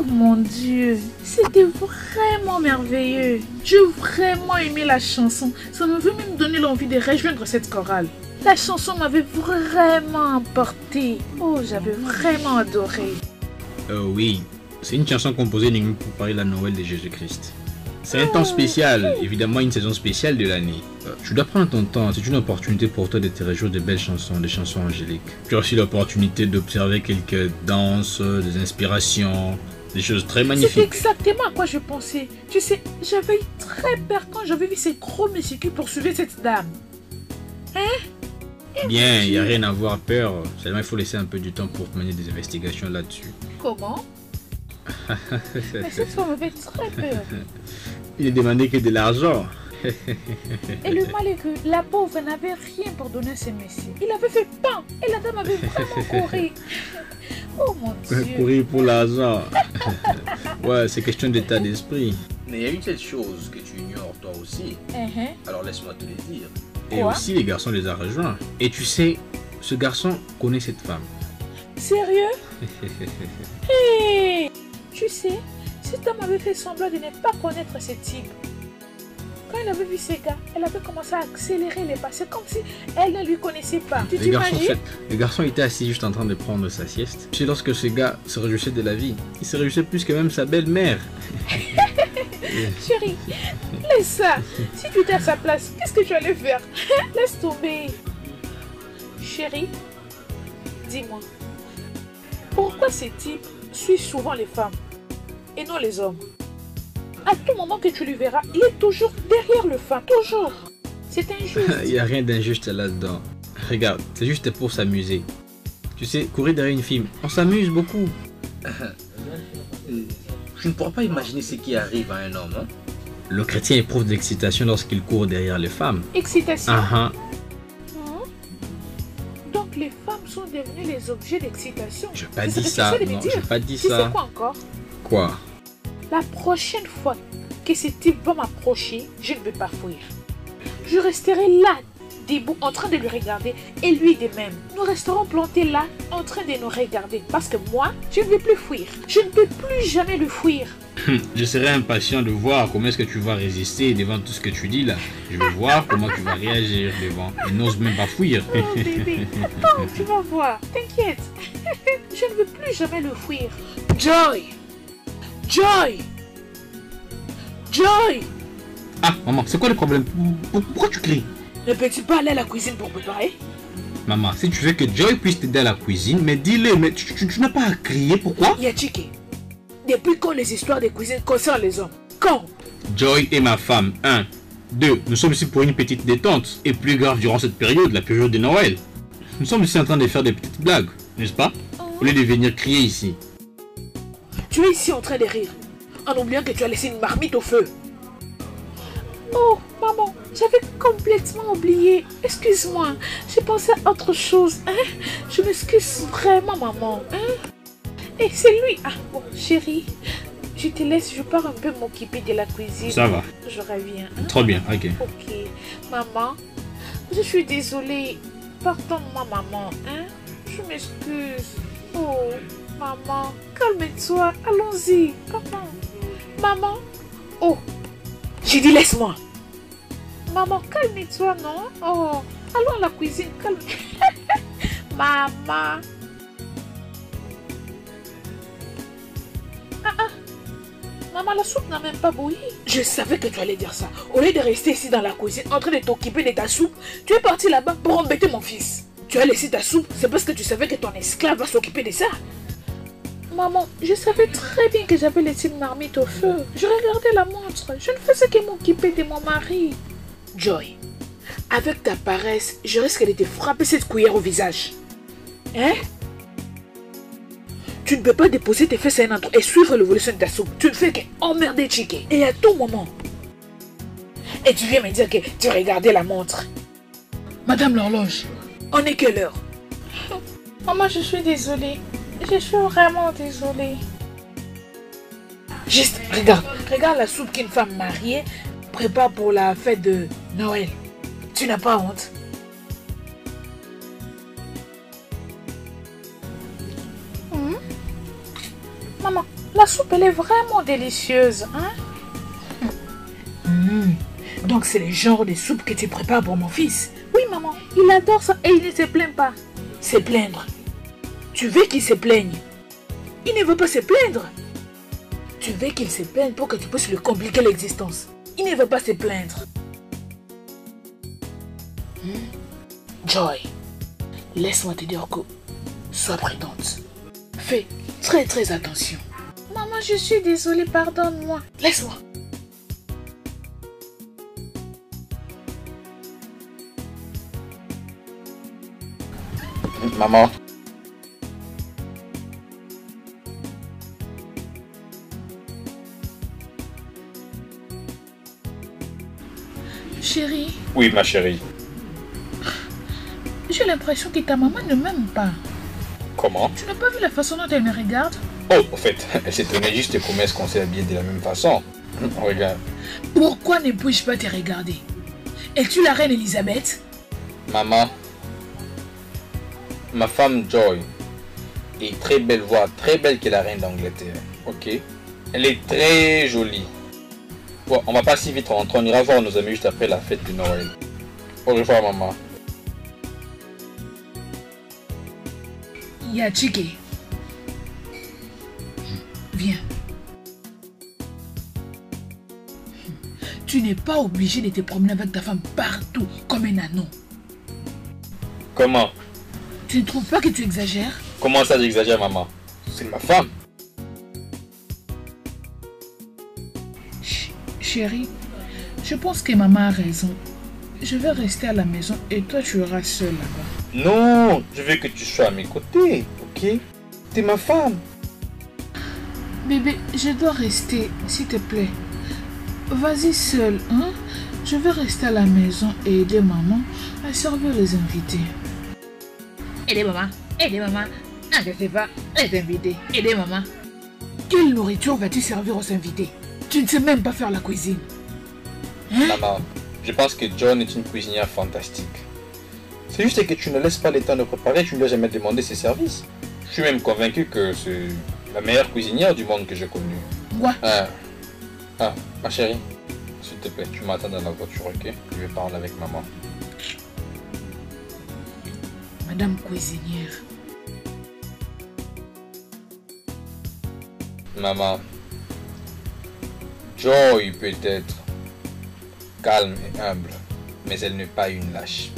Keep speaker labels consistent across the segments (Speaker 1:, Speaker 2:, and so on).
Speaker 1: mon Dieu, c'était vraiment merveilleux. J'ai vraiment aimé la chanson. Ça m'avait même donné l'envie de rejoindre cette chorale. La chanson m'avait vraiment emporté. Oh, j'avais vraiment adoré.
Speaker 2: Oui, c'est une chanson composée uniquement pour parler de la Noël de Jésus-Christ. C'est un temps spécial, évidemment une saison spéciale de l'année. Tu dois prendre ton temps, c'est une opportunité pour toi de te réjouir de belles chansons, des chansons angéliques. Tu as aussi l'opportunité d'observer quelques danses, des inspirations, des choses très magnifiques.
Speaker 1: C'est exactement à quoi je pensais. Tu sais, j'avais eu très peur quand j'avais vu ces gros messieurs qui poursuivaient cette dame. Hein?
Speaker 2: Bien, il n'y a rien à avoir peur, seulement il faut laisser un peu du temps pour mener des investigations là-dessus.
Speaker 1: Comment? Mais cette fois m'avait très peur.
Speaker 2: Il ne demandait que de l'argent.
Speaker 1: Et le mal est que la pauvre n'avait rien pour donner à ces messieurs. Il avait fait pain et la dame avait vraiment couru. Oh mon Dieu.
Speaker 2: Courir pour l'argent. Ouais, c'est question d'état d'esprit. Mais il y a une seule chose que tu ignores toi aussi. Alors laisse-moi te le dire. Et aussi les garçons les a rejoints. Et tu sais, ce garçon connaît cette femme.
Speaker 1: Sérieux? Hey, tu sais, cette dame avait fait semblant de ne pas connaître ce type. Quand elle avait vu ces gars, elle avait commencé à accélérer les pas. C'est comme si elle ne lui connaissait pas. Tu t'imagines?
Speaker 2: Le garçon était assis juste en train de prendre sa sieste. Tu sais, lorsque ce gars se réjouissait de la vie, il se réjouissait plus que même sa belle-mère.
Speaker 1: Chérie, laisse ça. Si tu étais à sa place, qu'est-ce que tu allais faire? Laisse tomber. Chérie, dis-moi, pourquoi ces types suivent souvent les femmes et non les hommes? À tout moment que tu lui verras, il est toujours derrière le femme, toujours. C'est injuste.
Speaker 2: Il n'y a rien d'injuste là-dedans. Regarde, c'est juste pour s'amuser. Tu sais, courir derrière une fille, on s'amuse beaucoup. Je ne pourrais pas imaginer ce qui arrive à un homme. Hein? Le chrétien éprouve de l'excitation lorsqu'il court derrière les femmes.
Speaker 1: Excitation? Donc les femmes sont devenues les objets d'excitation.
Speaker 2: Je n'ai pas dit ça. Non, je n'ai pas dit ça.
Speaker 1: Tu sais quoi encore?
Speaker 2: Quoi?
Speaker 1: La prochaine fois que ce type va m'approcher, je ne vais pas fuir. Je resterai là, debout, en train de le regarder, et lui de même. Nous resterons plantés là, en train de nous regarder. Parce que moi, je ne vais plus fuir. Je ne peux plus jamais le fuir.
Speaker 2: Je serai impatient de voir comment est-ce que tu vas résister devant tout ce que tu dis là. Je vais voir comment tu vas réagir devant. Il n'ose même pas fuir.
Speaker 1: Oh bébé, attends, tu vas voir. T'inquiète. Je ne veux plus jamais le fuir. Joy! Joy! Joy!
Speaker 2: Ah, maman, c'est quoi le problème? Pourquoi tu cries?
Speaker 1: Ne peux-tu pas aller à la cuisine pour préparer?
Speaker 2: Maman, si tu veux que Joy puisse t'aider à la cuisine, mais dis-le, mais tu n'as pas à crier, pourquoi?
Speaker 1: Yachike, depuis quand les histoires de cuisine concernent les hommes? Quand?
Speaker 2: Joy est ma femme, 1. 2. Nous sommes ici pour une petite détente. Et plus grave, durant cette période, la période de Noël. Nous sommes ici en train de faire des petites blagues, n'est-ce pas? Au lieu de venir crier ici.
Speaker 1: Tu es ici en train de rire, en oubliant que tu as laissé une marmite au feu. Oh, maman, j'avais complètement oublié. Excuse-moi, j'ai pensé à autre chose. Hein? Je m'excuse vraiment, maman. Hein? Et c'est lui. Ah, bon, chérie, je te laisse, je pars un peu m'occuper de la cuisine.
Speaker 2: Ça va.
Speaker 1: Je reviens. Hein?
Speaker 2: Trop bien, ok.
Speaker 1: Ok. Maman, je suis désolée. Pardonne-moi, maman. Hein? Je m'excuse. Oh, maman, calme-toi. Allons-y. Maman. Maman. Oh. J'ai dit laisse-moi. Maman, calme-toi, non? Oh, allons à la cuisine, calme. Maman. Maman, la soupe n'a même pas bouilli. Je savais que tu allais dire ça. Au lieu de rester ici dans la cuisine en train de t'occuper de ta soupe, tu es parti là-bas pour embêter mon fils. Tu as laissé ta soupe, c'est parce que tu savais que ton esclave va s'occuper de ça. Maman, je savais très bien que j'avais laissé une marmite au feu. Je regardais la montre. Je ne faisais que m'occuper de mon mari. Joy, avec ta paresse, je risque de te frapper cette cuillère au visage. Hein? Tu ne peux pas déposer tes fesses à un endroit et suivre l'évolution de ta soupe. Tu ne fais qu'emmerder Chike. Et à tout moment. Et tu viens me dire que tu regardais la montre. Madame l'horloge, on est quelle heure? Maman, je suis désolée. Je suis vraiment désolée. Juste, regarde. Regarde la soupe qu'une femme mariée prépare pour la fête de Noël. Tu n'as pas honte? Maman, La soupe, elle est vraiment délicieuse, hein? Donc c'est le genre de soupe que tu prépares pour mon fils? Oui, maman. Il adore ça et il ne se plaint pas. Se plaindre? Tu veux qu'il se plaigne? Il ne veut pas se plaindre. Tu veux qu'il se plaigne pour que tu puisses lui compliquer l'existence. Il ne veut pas se plaindre. Joy, laisse-moi te dire que sois prudente. Fais très très attention. Maman, je suis désolée, pardonne-moi. Laisse-moi.
Speaker 2: Maman.
Speaker 1: Chérie.
Speaker 2: Oui, ma chérie.
Speaker 1: J'ai l'impression que ta maman ne m'aime pas.
Speaker 2: Comment?
Speaker 1: Tu n'as pas vu la façon dont elle me regarde?
Speaker 2: Oh, en fait, elle s'étonnait juste de comment est-ce qu'on s'est habillé de la même façon. Regarde.
Speaker 1: Pourquoi ne puis-je pas te regarder? Es-tu la reine Elisabeth?
Speaker 2: Maman, ma femme Joy est très belle voix, très belle que la reine d'Angleterre. Ok? Elle est très jolie. Bon, on va pas si vite rentrer, on ira voir nos amis juste après la fête de Noël. Au revoir, maman.
Speaker 1: Yachike. Viens. Tu n'es pas obligé de te promener avec ta femme partout comme un ânon.
Speaker 2: Comment?
Speaker 1: Tu ne trouves pas que tu exagères?
Speaker 2: Comment ça j'exagère, maman? C'est ma femme.
Speaker 1: Chérie, je pense que maman a raison. Je vais rester à la maison et toi tu iras seule là-bas.
Speaker 2: Non, je veux que tu sois à mes côtés, ok? T'es ma femme.
Speaker 1: Bébé, je dois rester, s'il te plaît. Vas-y seule, hein? Je vais rester à la maison et aider maman à servir les invités. Aidez maman, inquiétez pas, les invités, aidez maman. Quelle nourriture vas-tu servir aux invités? Tu ne sais même pas faire la cuisine. Hein?
Speaker 2: Maman, je pense que John est une cuisinière fantastique. C'est juste que tu ne laisses pas le temps de préparer, tu ne lui as jamais demandé ses services. Je suis même convaincu que c'est la meilleure cuisinière du monde que j'ai connue.
Speaker 1: Quoi?
Speaker 2: Ma chérie, s'il te plaît, tu m'attends dans la voiture, ok? Je vais parler avec maman.
Speaker 1: Madame cuisinière.
Speaker 2: Maman, Joy peut être calme et humble, mais elle n'est pas une lâche.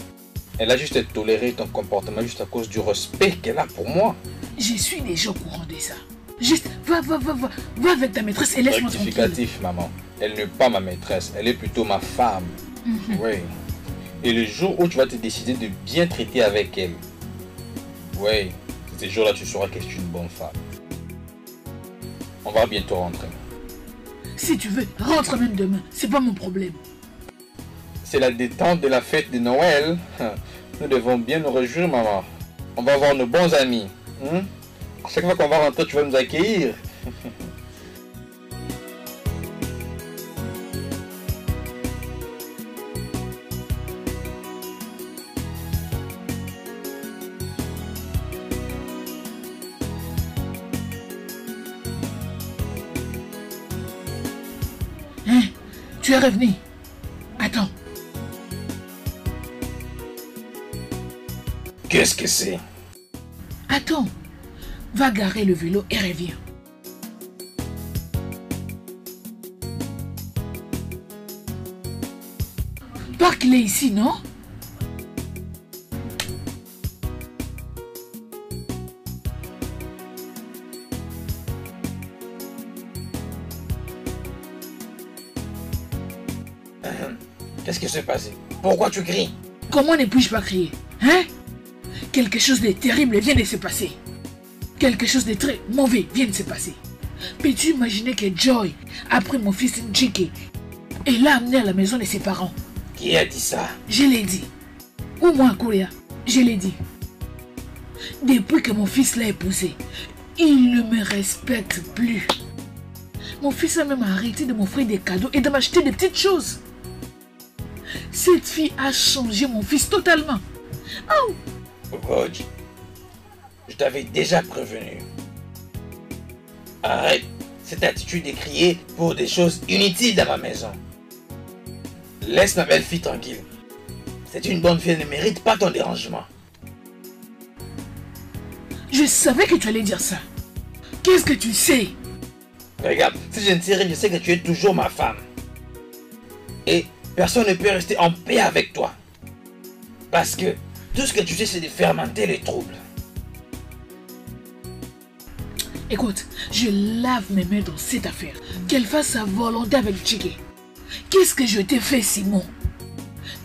Speaker 2: Elle a juste toléré ton comportement juste à cause du respect qu'elle a pour moi.
Speaker 1: Je suis déjà au courant de ça. Juste, va avec ta maîtresse et laisse-moi tranquille.
Speaker 2: Rectificatif, maman. Elle n'est pas ma maîtresse, elle est plutôt ma femme. Oui. Et le jour où tu vas te décider de bien traiter avec elle, oui, ce jour-là, tu sauras qu'elle est une bonne femme. On va bientôt rentrer.
Speaker 1: Si tu veux, rentre même demain. C'est pas mon problème.
Speaker 2: C'est la détente de la fête de Noël. Nous devons bien nous réjouir, maman. On va voir nos bons amis. À chaque fois qu'on va rentrer, tu vas nous accueillir.
Speaker 1: Hein? Tu es revenu? Attends.
Speaker 2: Qu'est-ce que c'est?
Speaker 1: Attends. Va garer le vélo et reviens. Parque-les ici, non?
Speaker 2: Qu'est-ce qui s'est passé? Pourquoi tu cries?
Speaker 1: Comment ne puis-je pas crier? Hein? Quelque chose de terrible vient de se passer. Quelque chose de très mauvais vient de se passer. Peux-tu imaginer que Joy a pris mon fils Njike et l'a amené à la maison de ses parents?
Speaker 2: Qui a dit ça?
Speaker 1: Je l'ai dit. Ou moi, Kouria, je l'ai dit. Depuis que mon fils l'a épousé, il ne me respecte plus. Mon fils a même arrêté de m'offrir des cadeaux et de m'acheter des petites choses. Cette fille a changé mon fils totalement. Oh!
Speaker 2: Roger, je t'avais déjà prévenu. Arrête
Speaker 3: cette attitude de crier pour des choses inutiles dans ma maison. Laisse ma belle-fille tranquille. C'est une bonne fille, elle ne mérite pas ton dérangement.
Speaker 1: Je savais que tu allais dire ça. Qu'est-ce que tu sais?
Speaker 3: Regarde, si je ne sais rien, je sais que tu es toujours ma femme. Et personne ne peut rester en paix avec toi. Parce que tout ce que tu sais, c'est de fermenter les troubles.
Speaker 1: Écoute, je lave mes mains dans cette affaire. Qu'elle fasse sa volonté avec Chike. Qu'est-ce que je t'ai fait, Simon?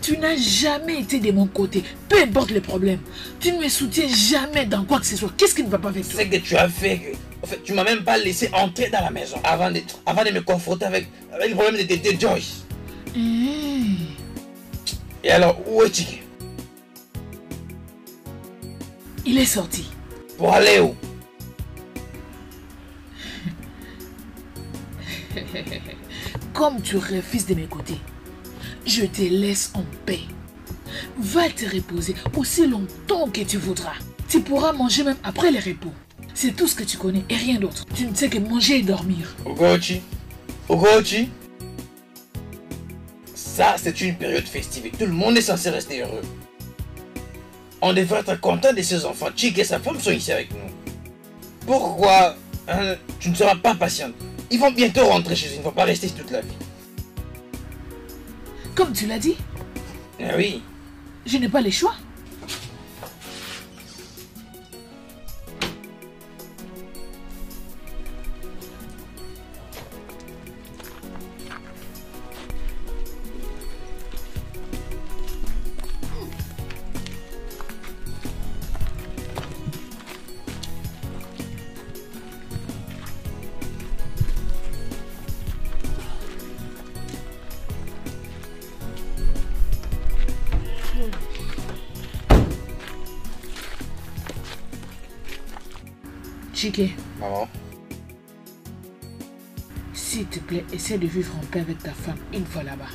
Speaker 1: Tu n'as jamais été de mon côté, peu importe les problèmes. Tu ne me soutiens jamais dans quoi que ce soit. Qu'est-ce qui ne va pas avec toi?
Speaker 3: C'est que tu as fait. En fait, tu m'as même pas laissé entrer dans la maison avant de me confronter avec le problème de Joyce. Et alors, où est Chike?
Speaker 1: Il est sorti.
Speaker 3: Pour aller où?
Speaker 1: Comme tu refuses de m'écouter, je te laisse en paix. Va te reposer aussi longtemps que tu voudras. Tu pourras manger même après le repos. C'est tout ce que tu connais et rien d'autre. Tu ne sais que manger et dormir.
Speaker 3: Ugochi, ça c'est une période festive et tout le monde est censé rester heureux. On devrait être content de ses enfants. Chike et sa femme sont ici avec nous. Pourquoi tu ne seras pas patiente? Ils vont bientôt rentrer chez eux, ils ne vont pas rester ici toute la vie.
Speaker 1: Comme tu l'as dit.
Speaker 3: Ah oui.
Speaker 1: Je n'ai pas le choix. Chike,
Speaker 3: Maman,
Speaker 1: s'il te plaît, essaie de vivre en paix avec ta femme une fois là-bas.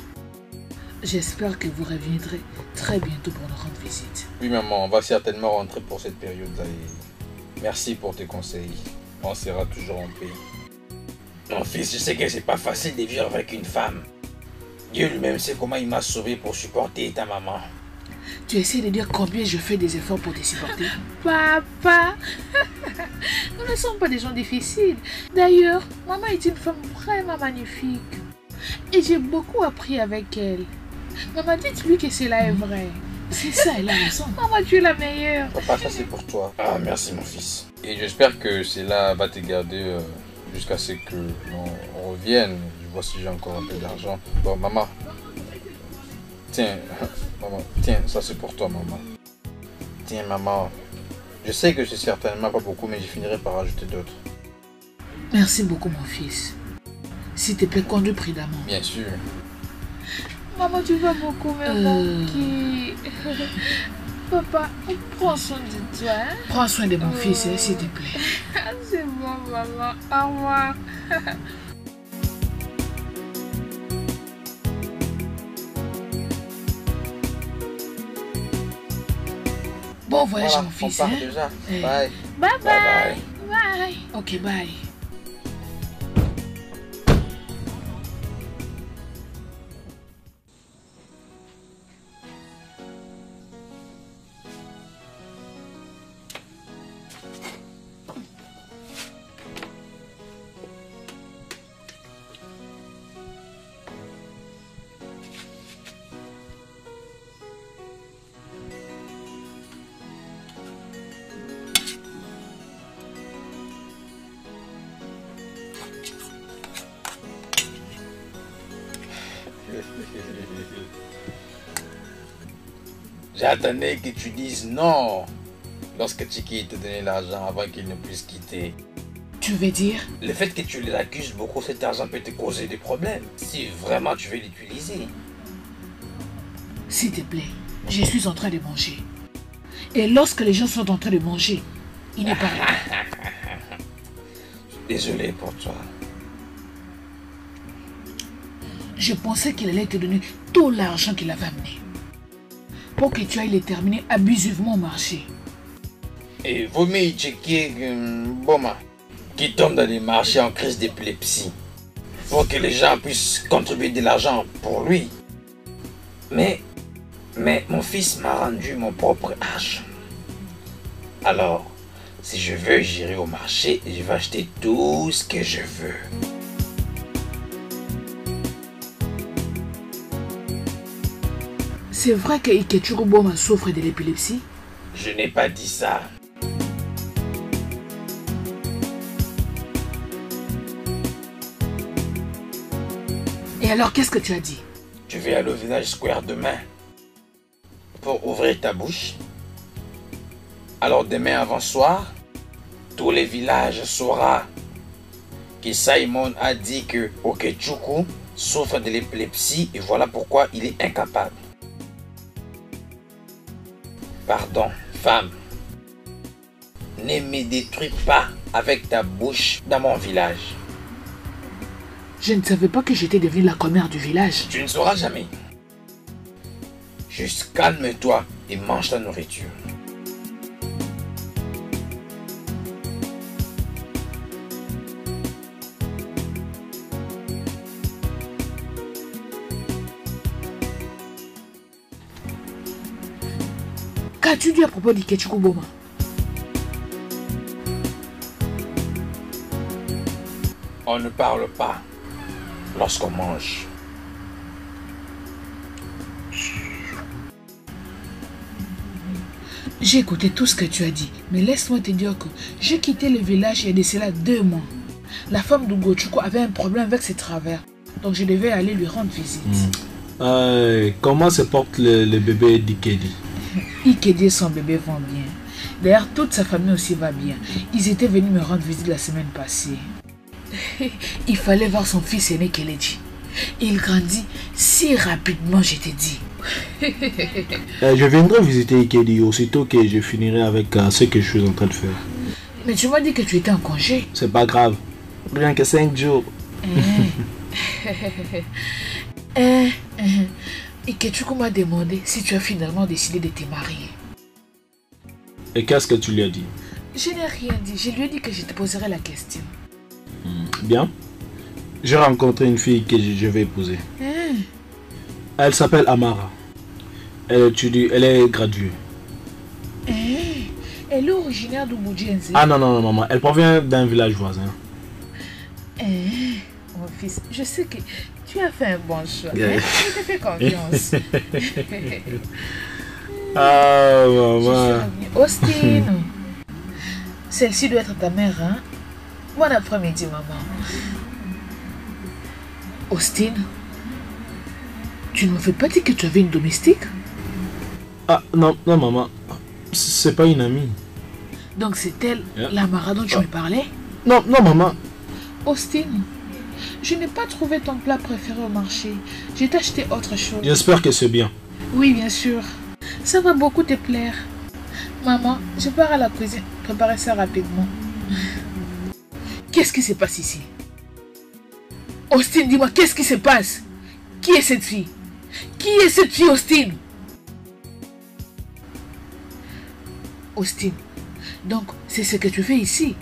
Speaker 1: J'espère que vous reviendrez très bientôt pour nous rendre visite.
Speaker 3: oui maman, on va certainement rentrer pour cette période-là et merci pour tes conseils. On sera toujours en paix. Mon fils, je sais que c'est pas facile de vivre avec une femme. Dieu lui-même sait comment il m'a sauvé pour supporter ta maman.
Speaker 1: Tu essaies de dire combien je fais des efforts pour te supporter. Papa, nous ne sommes pas des gens difficiles. D'ailleurs, maman est une femme vraiment magnifique. Et j'ai beaucoup appris avec elle. Maman, dites-lui que cela est vrai. C'est ça, elle a raison. Maman, tu es la meilleure.
Speaker 3: Papa, ça c'est pour toi. Ah, merci mon fils. Et j'espère que cela va te garder jusqu'à ce que l'on revienne. Je vois si j'ai encore un peu d'argent. Bon, maman. Tiens, maman, tiens, ça c'est pour toi, maman. Tiens, maman. Je sais que c'est certainement pas beaucoup, mais je finirai par ajouter d'autres.
Speaker 1: Merci beaucoup, mon fils. S'il te plaît, conduis prudemment.
Speaker 3: Bien sûr.
Speaker 1: Maman, tu vas beaucoup me manquer. Papa, prends soin de toi. Hein? Prends soin de mon fils, hein, s'il te plaît. C'est bon, maman. Au revoir. Bon voyage,
Speaker 3: Voilà,
Speaker 1: mon fils.
Speaker 3: on part
Speaker 1: Hein?
Speaker 3: déjà.
Speaker 1: Eh.
Speaker 3: Bye.
Speaker 1: Bye bye.
Speaker 3: Bye
Speaker 1: Bye. Ok, bye.
Speaker 3: J'attendais que tu dises non lorsque Chike te donnait l'argent avant qu'il ne puisse quitter.
Speaker 1: Tu veux dire?
Speaker 3: Le fait que tu l'accuses beaucoup, cet argent peut te causer des problèmes. Si vraiment tu veux l'utiliser.
Speaker 1: S'il te plaît, je suis en train de manger. Et lorsque les gens sont en train de manger, il n'est pas là.
Speaker 3: Désolé pour toi.
Speaker 1: Je pensais qu'il allait te donner tout l'argent qu'il avait amené. Pour que tu ailles les terminer abusivement au marché.
Speaker 3: Et vaut mieux checker Boma. qui tombe dans des marchés en crise d'épilepsie pour que les gens puissent contribuer de l'argent pour lui. Mais mon fils m'a rendu mon propre argent. Alors, si je veux, j'irai au marché et je vais acheter tout ce que je veux.
Speaker 1: C'est vrai que Ikechukwu Boma souffre de l'épilepsie?
Speaker 3: Je n'ai pas dit ça.
Speaker 1: Et alors, qu'est-ce que tu as dit?
Speaker 3: Tu vais aller au village Square demain pour ouvrir ta bouche. Alors demain avant soir, tous les villages sauront que Simon a dit que Ikechukwu souffre de l'épilepsie et voilà pourquoi il est incapable. Pardon, femme. Ne me détruis pas avec ta bouche dans mon village.
Speaker 1: Je ne savais pas que j'étais devenue la commère du village.
Speaker 3: Tu ne sauras jamais. Juste calme-toi et mange ta nourriture.
Speaker 1: Qu'as-tu dit à propos d'Ikechukwu Boma?
Speaker 3: On ne parle pas lorsqu'on mange.
Speaker 1: J'ai écouté tout ce que tu as dit, mais laisse-moi te dire que j'ai quitté le village il y a de cela 2 mois. La femme d'Ugochukwu avait un problème avec ses travers, donc je devais aller lui rendre visite.
Speaker 4: Comment se porte le bébé d'Ikedi?
Speaker 1: Ikedi et son bébé vont bien. D'ailleurs, toute sa famille aussi va bien. Ils étaient venus me rendre visite la semaine passée. Il fallait voir son fils aîné Kelechi. Il grandit si rapidement, je t'ai dit.
Speaker 4: Je viendrai visiter Ikedi aussitôt que je finirai avec ce que je suis en train de faire.
Speaker 1: Mais tu m'as dit que tu étais en congé.
Speaker 4: C'est pas grave. Rien que 5 jours.
Speaker 1: Ikechukwu m'a demandé si tu as finalement décidé de te marier.
Speaker 4: Et qu'est-ce que tu lui as dit?
Speaker 1: Je n'ai rien dit. Je lui ai dit que je te poserai la question.
Speaker 4: Bien. J'ai rencontré une fille que je vais épouser. Elle s'appelle Amara. Elle étudie, elle est graduée.
Speaker 1: Elle est originaire d'Ubujenze.
Speaker 4: Ah non, maman. Elle provient d'un village voisin.
Speaker 1: Mon fils, je sais que tu as fait un bon choix. Je te fais confiance.
Speaker 4: Ah, maman.
Speaker 1: Austin. Celle-ci doit être ta mère, hein? Bon après-midi, maman. Austin, tu ne me fais pas dire que tu avais une domestique?
Speaker 4: Ah, non, maman. C'est pas une amie.
Speaker 1: Donc c'est elle, la Mara dont tu me parlais?
Speaker 4: Non, maman.
Speaker 1: Austin, je n'ai pas trouvé ton plat préféré au marché. J'ai acheté autre chose.
Speaker 4: J'espère que c'est bien.
Speaker 1: Oui, bien sûr. Ça va beaucoup te plaire. Maman, je pars à la cuisine préparer ça rapidement. Qu'est-ce qui se passe ici? Austin, dis-moi, qu'est-ce qui se passe? Qui est cette fille? Qui est cette fille, Austin? Austin, donc c'est ce que tu fais ici?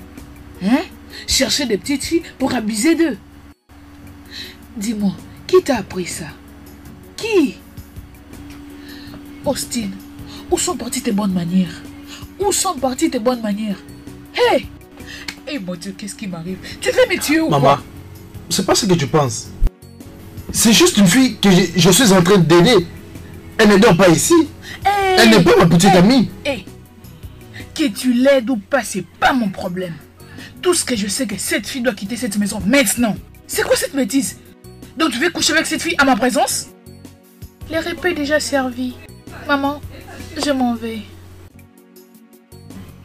Speaker 1: Hein? Chercher des petites filles pour abuser d'eux? Dis-moi, qui t'a appris ça? Qui? Austin, où sont parties tes bonnes manières? Où sont parties tes bonnes manières? Hey! Eh mon Dieu, qu'est-ce qui m'arrive? Tu veux me tuer ou
Speaker 4: Maman,
Speaker 1: quoi?
Speaker 4: c'est pas ce que tu penses. C'est juste une fille que je suis en train d'aider. Elle ne dort pas ici.
Speaker 1: Hey!
Speaker 4: Elle n'est pas ma petite amie.
Speaker 1: Hey! Que tu l'aides ou pas, c'est pas mon problème. Tout ce que je sais, que cette fille doit quitter cette maison maintenant. C'est quoi cette bêtise? Donc tu veux coucher avec cette fille à ma présence? Les repas est déjà servi. Maman, je m'en vais.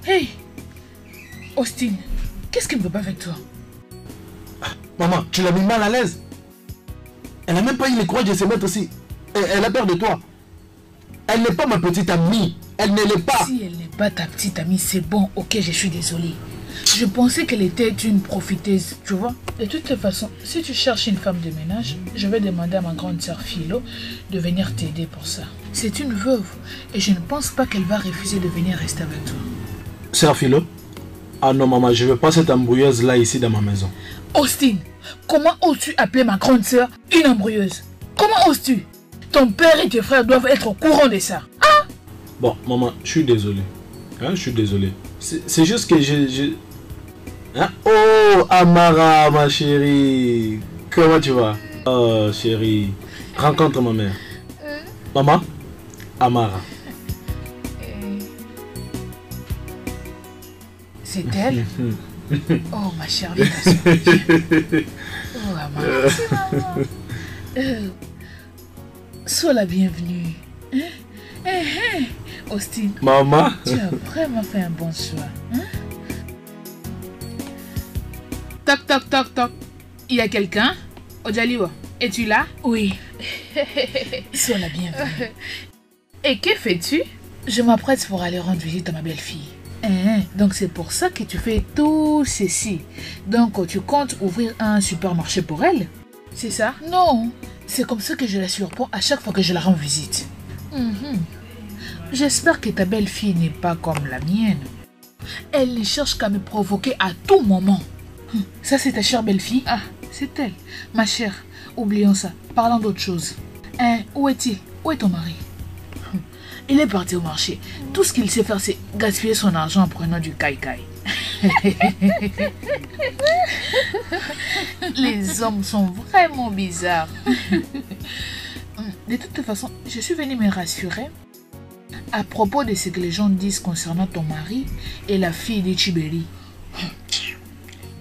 Speaker 1: Hey! Austin, qu'est-ce qui ne va pas avec toi?
Speaker 4: Maman, tu l'as mis mal à l'aise. Elle n'a même pas eu le courage de se mettre aussi. Elle a peur de toi. Elle n'est pas ma petite amie. Elle ne l'est pas.
Speaker 1: Si elle n'est pas ta petite amie, c'est bon, ok, je suis désolée. Je pensais qu'elle était une profiteuse, tu vois. De toute façon, si tu cherches une femme de ménage, je vais demander à ma grande sœur Philo de venir t'aider pour ça. C'est une veuve et je ne pense pas qu'elle va refuser de venir rester avec toi.
Speaker 4: Sœur Philo, Ah non, maman, je veux pas cette embrouilleuse là ici dans ma maison.
Speaker 1: Austin, comment oses-tu appeler ma grande sœur une embrouilleuse? Comment oses-tu? Ton père et tes frères doivent être au courant de ça. Ah!
Speaker 4: Bon, maman, je suis désolé. Hein, je suis désolé. C'est juste que Hein? Oh, Amara, ma chérie. Comment tu vas? Oh, chérie. Rencontre ma mère. Maman, Amara.
Speaker 1: C'est elle? Oh, ma chère, viens t'asseoir. Oh, Amara, c'est maman. Sois la bienvenue. Austin,
Speaker 4: Maman.
Speaker 1: tu as vraiment fait un bon choix. Hein? Toc, toc, toc, toc. Il y a quelqu'un? Ojaliwa, es-tu là? Oui. Sois la bienvenue. Et que fais-tu? Je m'apprête pour aller rendre visite à ma belle-fille. Donc c'est pour ça que tu fais tout ceci. Donc tu comptes ouvrir un supermarché pour elle? C'est ça? Non, c'est comme ça que je la surprends à chaque fois que je la rends visite. J'espère que ta belle-fille n'est pas comme la mienne. Elle ne cherche qu'à me provoquer à tout moment. Ça c'est ta chère belle-fille? Ah, c'est elle. Ma chère, oublions ça. Parlons d'autre chose. Où est-il? Où est ton mari? Il est parti au marché. Tout ce qu'il sait faire, c'est gaspiller son argent en prenant du kai-kai. Les hommes sont vraiment bizarres. De toute façon, je suis venue me rassurer à propos de ce que les gens disent concernant ton mari et la fille de Chiberi.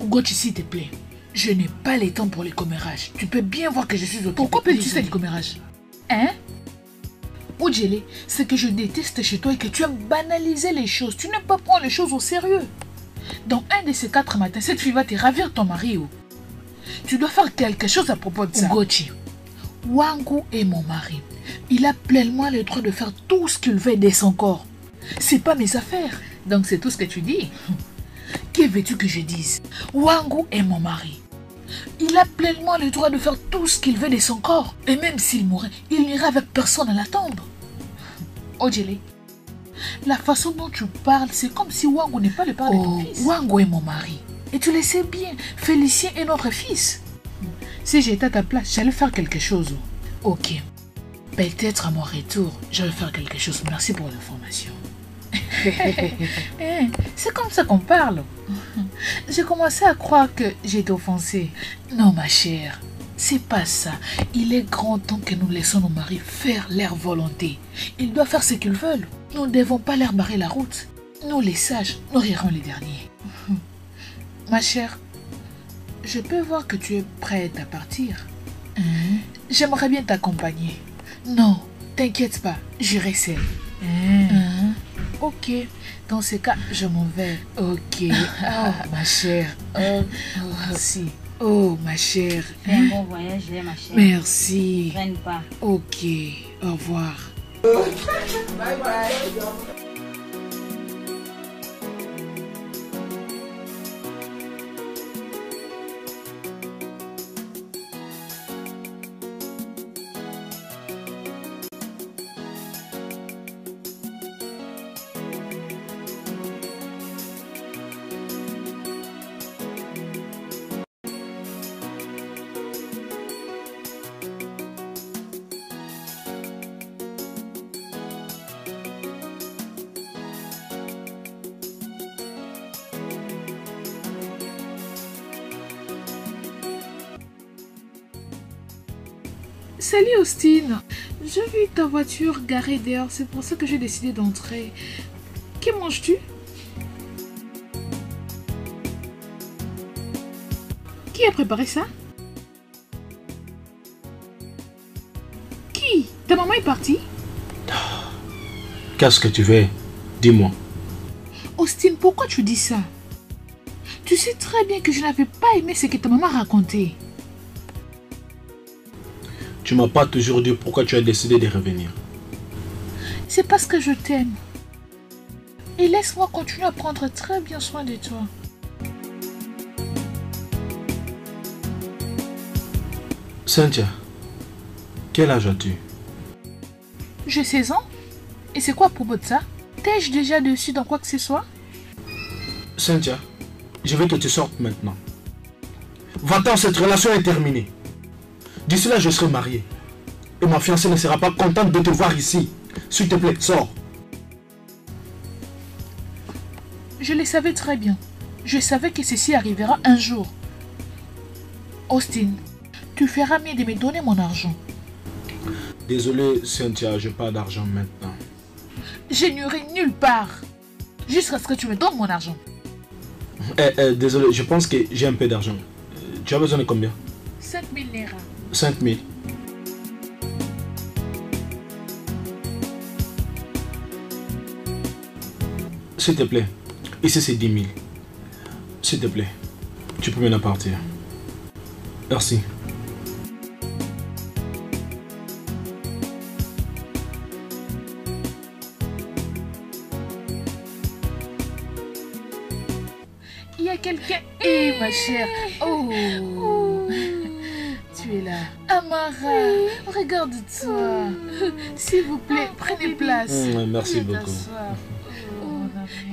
Speaker 1: Gochi, s'il te plaît, je n'ai pas le temps pour les commérages. Tu peux bien voir que je suis occupée. Pourquoi peux-tu faire des commérages? Hein? Ojele, c'est que je déteste chez toi et que tu aimes banaliser les choses. Tu n'aimes pas prendre les choses au sérieux. Dans un de ces 4 matins, cette fille va te ravir ton mari. Tu dois faire quelque chose à propos de ça. Gochi, Wangu est mon mari. Il a pleinement le droit de faire tout ce qu'il veut de son corps. C'est pas mes affaires. Donc c'est tout ce que tu dis. Que veux-tu que je dise? Wangu est mon mari. Il a pleinement le droit de faire tout ce qu'il veut de son corps. Et même s'il mourait, il n'ira avec personne à la tombe. Ojele, la façon dont tu parles, c'est comme si Wangu n'est pas le père de ton fils. Wangu est mon mari. Et tu le sais bien, Félicien est notre fils. Si j'étais à ta place, j'allais faire quelque chose. Ok. Peut-être à mon retour, je vais faire quelque chose. Merci pour l'information. C'est comme ça qu'on parle. J'ai commencé à croire que j'étais offensée. Non, ma chère, c'est pas ça. Il est grand temps que nous laissons nos maris faire leur volonté. Ils doivent faire ce qu'ils veulent. Nous ne devons pas leur barrer la route. Nous, les sages, nous rirons les derniers. Ma chère, je peux voir que tu es prête à partir. J'aimerais bien t'accompagner. Non, t'inquiète pas, j'irai seule. Ok, dans ce cas, je m'en vais. Ok. Oh, ma chère. Merci. Oh, ma chère.
Speaker 5: Un bon voyage, ma chère.
Speaker 1: Merci.
Speaker 5: Ne traîne pas.
Speaker 1: Ok, au revoir.
Speaker 6: Bye bye.
Speaker 1: Salut Austin, j'ai vu ta voiture garée dehors, c'est pour ça que j'ai décidé d'entrer. Que manges-tu? Qui a préparé ça? Qui? Ta maman est partie?
Speaker 4: Qu'est-ce que tu veux? Dis-moi.
Speaker 1: Austin, pourquoi tu dis ça? Tu sais très bien que je n'avais pas aimé ce que ta maman racontait.
Speaker 4: Tu m'as pas toujours dit pourquoi tu as décidé de revenir.
Speaker 1: C'est parce que je t'aime. Et laisse-moi continuer à prendre très bien soin de toi.
Speaker 4: Cynthia, quel âge as-tu?
Speaker 1: J'ai 16 ans. Et c'est quoi à propos de ça? T'es-je déjà dessus dans quoi que ce soit?
Speaker 4: Cynthia, je veux que tu sortes maintenant. Va-t'en, cette relation est terminée. D'ici là, je serai marié. Et ma fiancée ne sera pas contente de te voir ici. S'il te plaît, sors.
Speaker 1: Je le savais très bien. Je savais que ceci arrivera un jour. Austin, tu feras mieux de me donner mon argent.
Speaker 4: Désolé, Cynthia, je n'ai pas d'argent maintenant.
Speaker 1: Je n'irai nulle part. Jusqu'à ce que tu me donnes mon argent.
Speaker 4: Désolé, je pense que j'ai un peu d'argent. Tu as besoin de combien?
Speaker 1: 5000 Naira.
Speaker 4: 5000. S'il te plaît. Ici, c'est 10 000. S'il te plaît. Tu peux maintenant partir. Merci.
Speaker 1: Il y a quelqu'un. Eh, ma chère. Oh. Tu es là. Amara, regarde-toi. S'il vous plaît, prenez place.
Speaker 4: Merci beaucoup.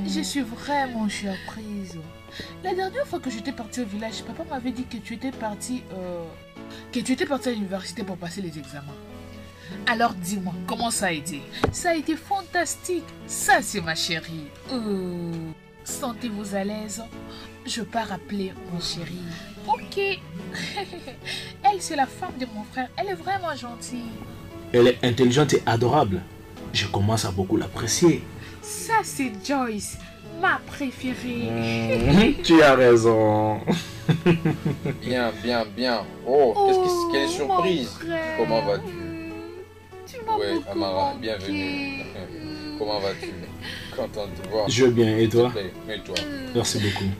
Speaker 1: Je suis vraiment surprise. La dernière fois que j'étais partie au village, papa m'avait dit que tu étais partie à l'université pour passer les examens. Alors dis-moi, comment ça a été? Ça a été fantastique. Ça, c'est ma chérie. Sentez-vous à l'aise. Je pars appeler mon chéri. Ok. Elle, c'est la femme de mon frère. Elle est vraiment gentille.
Speaker 4: Elle est intelligente et adorable. Je commence à beaucoup l'apprécier.
Speaker 1: Ça, c'est Joyce, ma préférée.
Speaker 4: Tu as raison.
Speaker 3: Bien, bien, bien. Oh, quelle surprise. Comment vas-tu?
Speaker 1: Tu m'as beaucoup
Speaker 3: Amara,
Speaker 1: manqué.
Speaker 3: bienvenue. Comment vas-tu? Content de te voir.
Speaker 4: Je vais bien, et toi?
Speaker 3: Mets-toi.
Speaker 4: Merci beaucoup.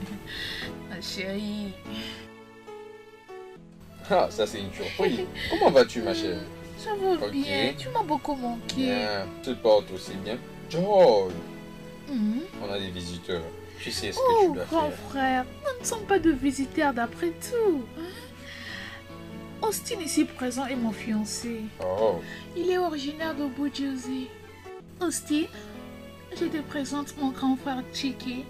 Speaker 1: Ma chérie.
Speaker 3: Ah, ça c'est une surprise. Comment vas-tu, ma chérie?
Speaker 1: Ça va
Speaker 3: Ok.
Speaker 1: bien, tu m'as beaucoup manqué.
Speaker 3: Bien. Tu te portes aussi bien. Joy,
Speaker 1: Mhm.
Speaker 3: on a des visiteurs. Tu sais ce que
Speaker 1: Oh,
Speaker 3: tu dois
Speaker 1: grand
Speaker 3: faire.
Speaker 1: frère, nous ne sommes pas de visiteurs d'après tout. Austin ici présent est mon fiancé.
Speaker 3: Oh,
Speaker 1: Il est originaire de Bujuzi. Austin, je te présente mon grand frère Chiki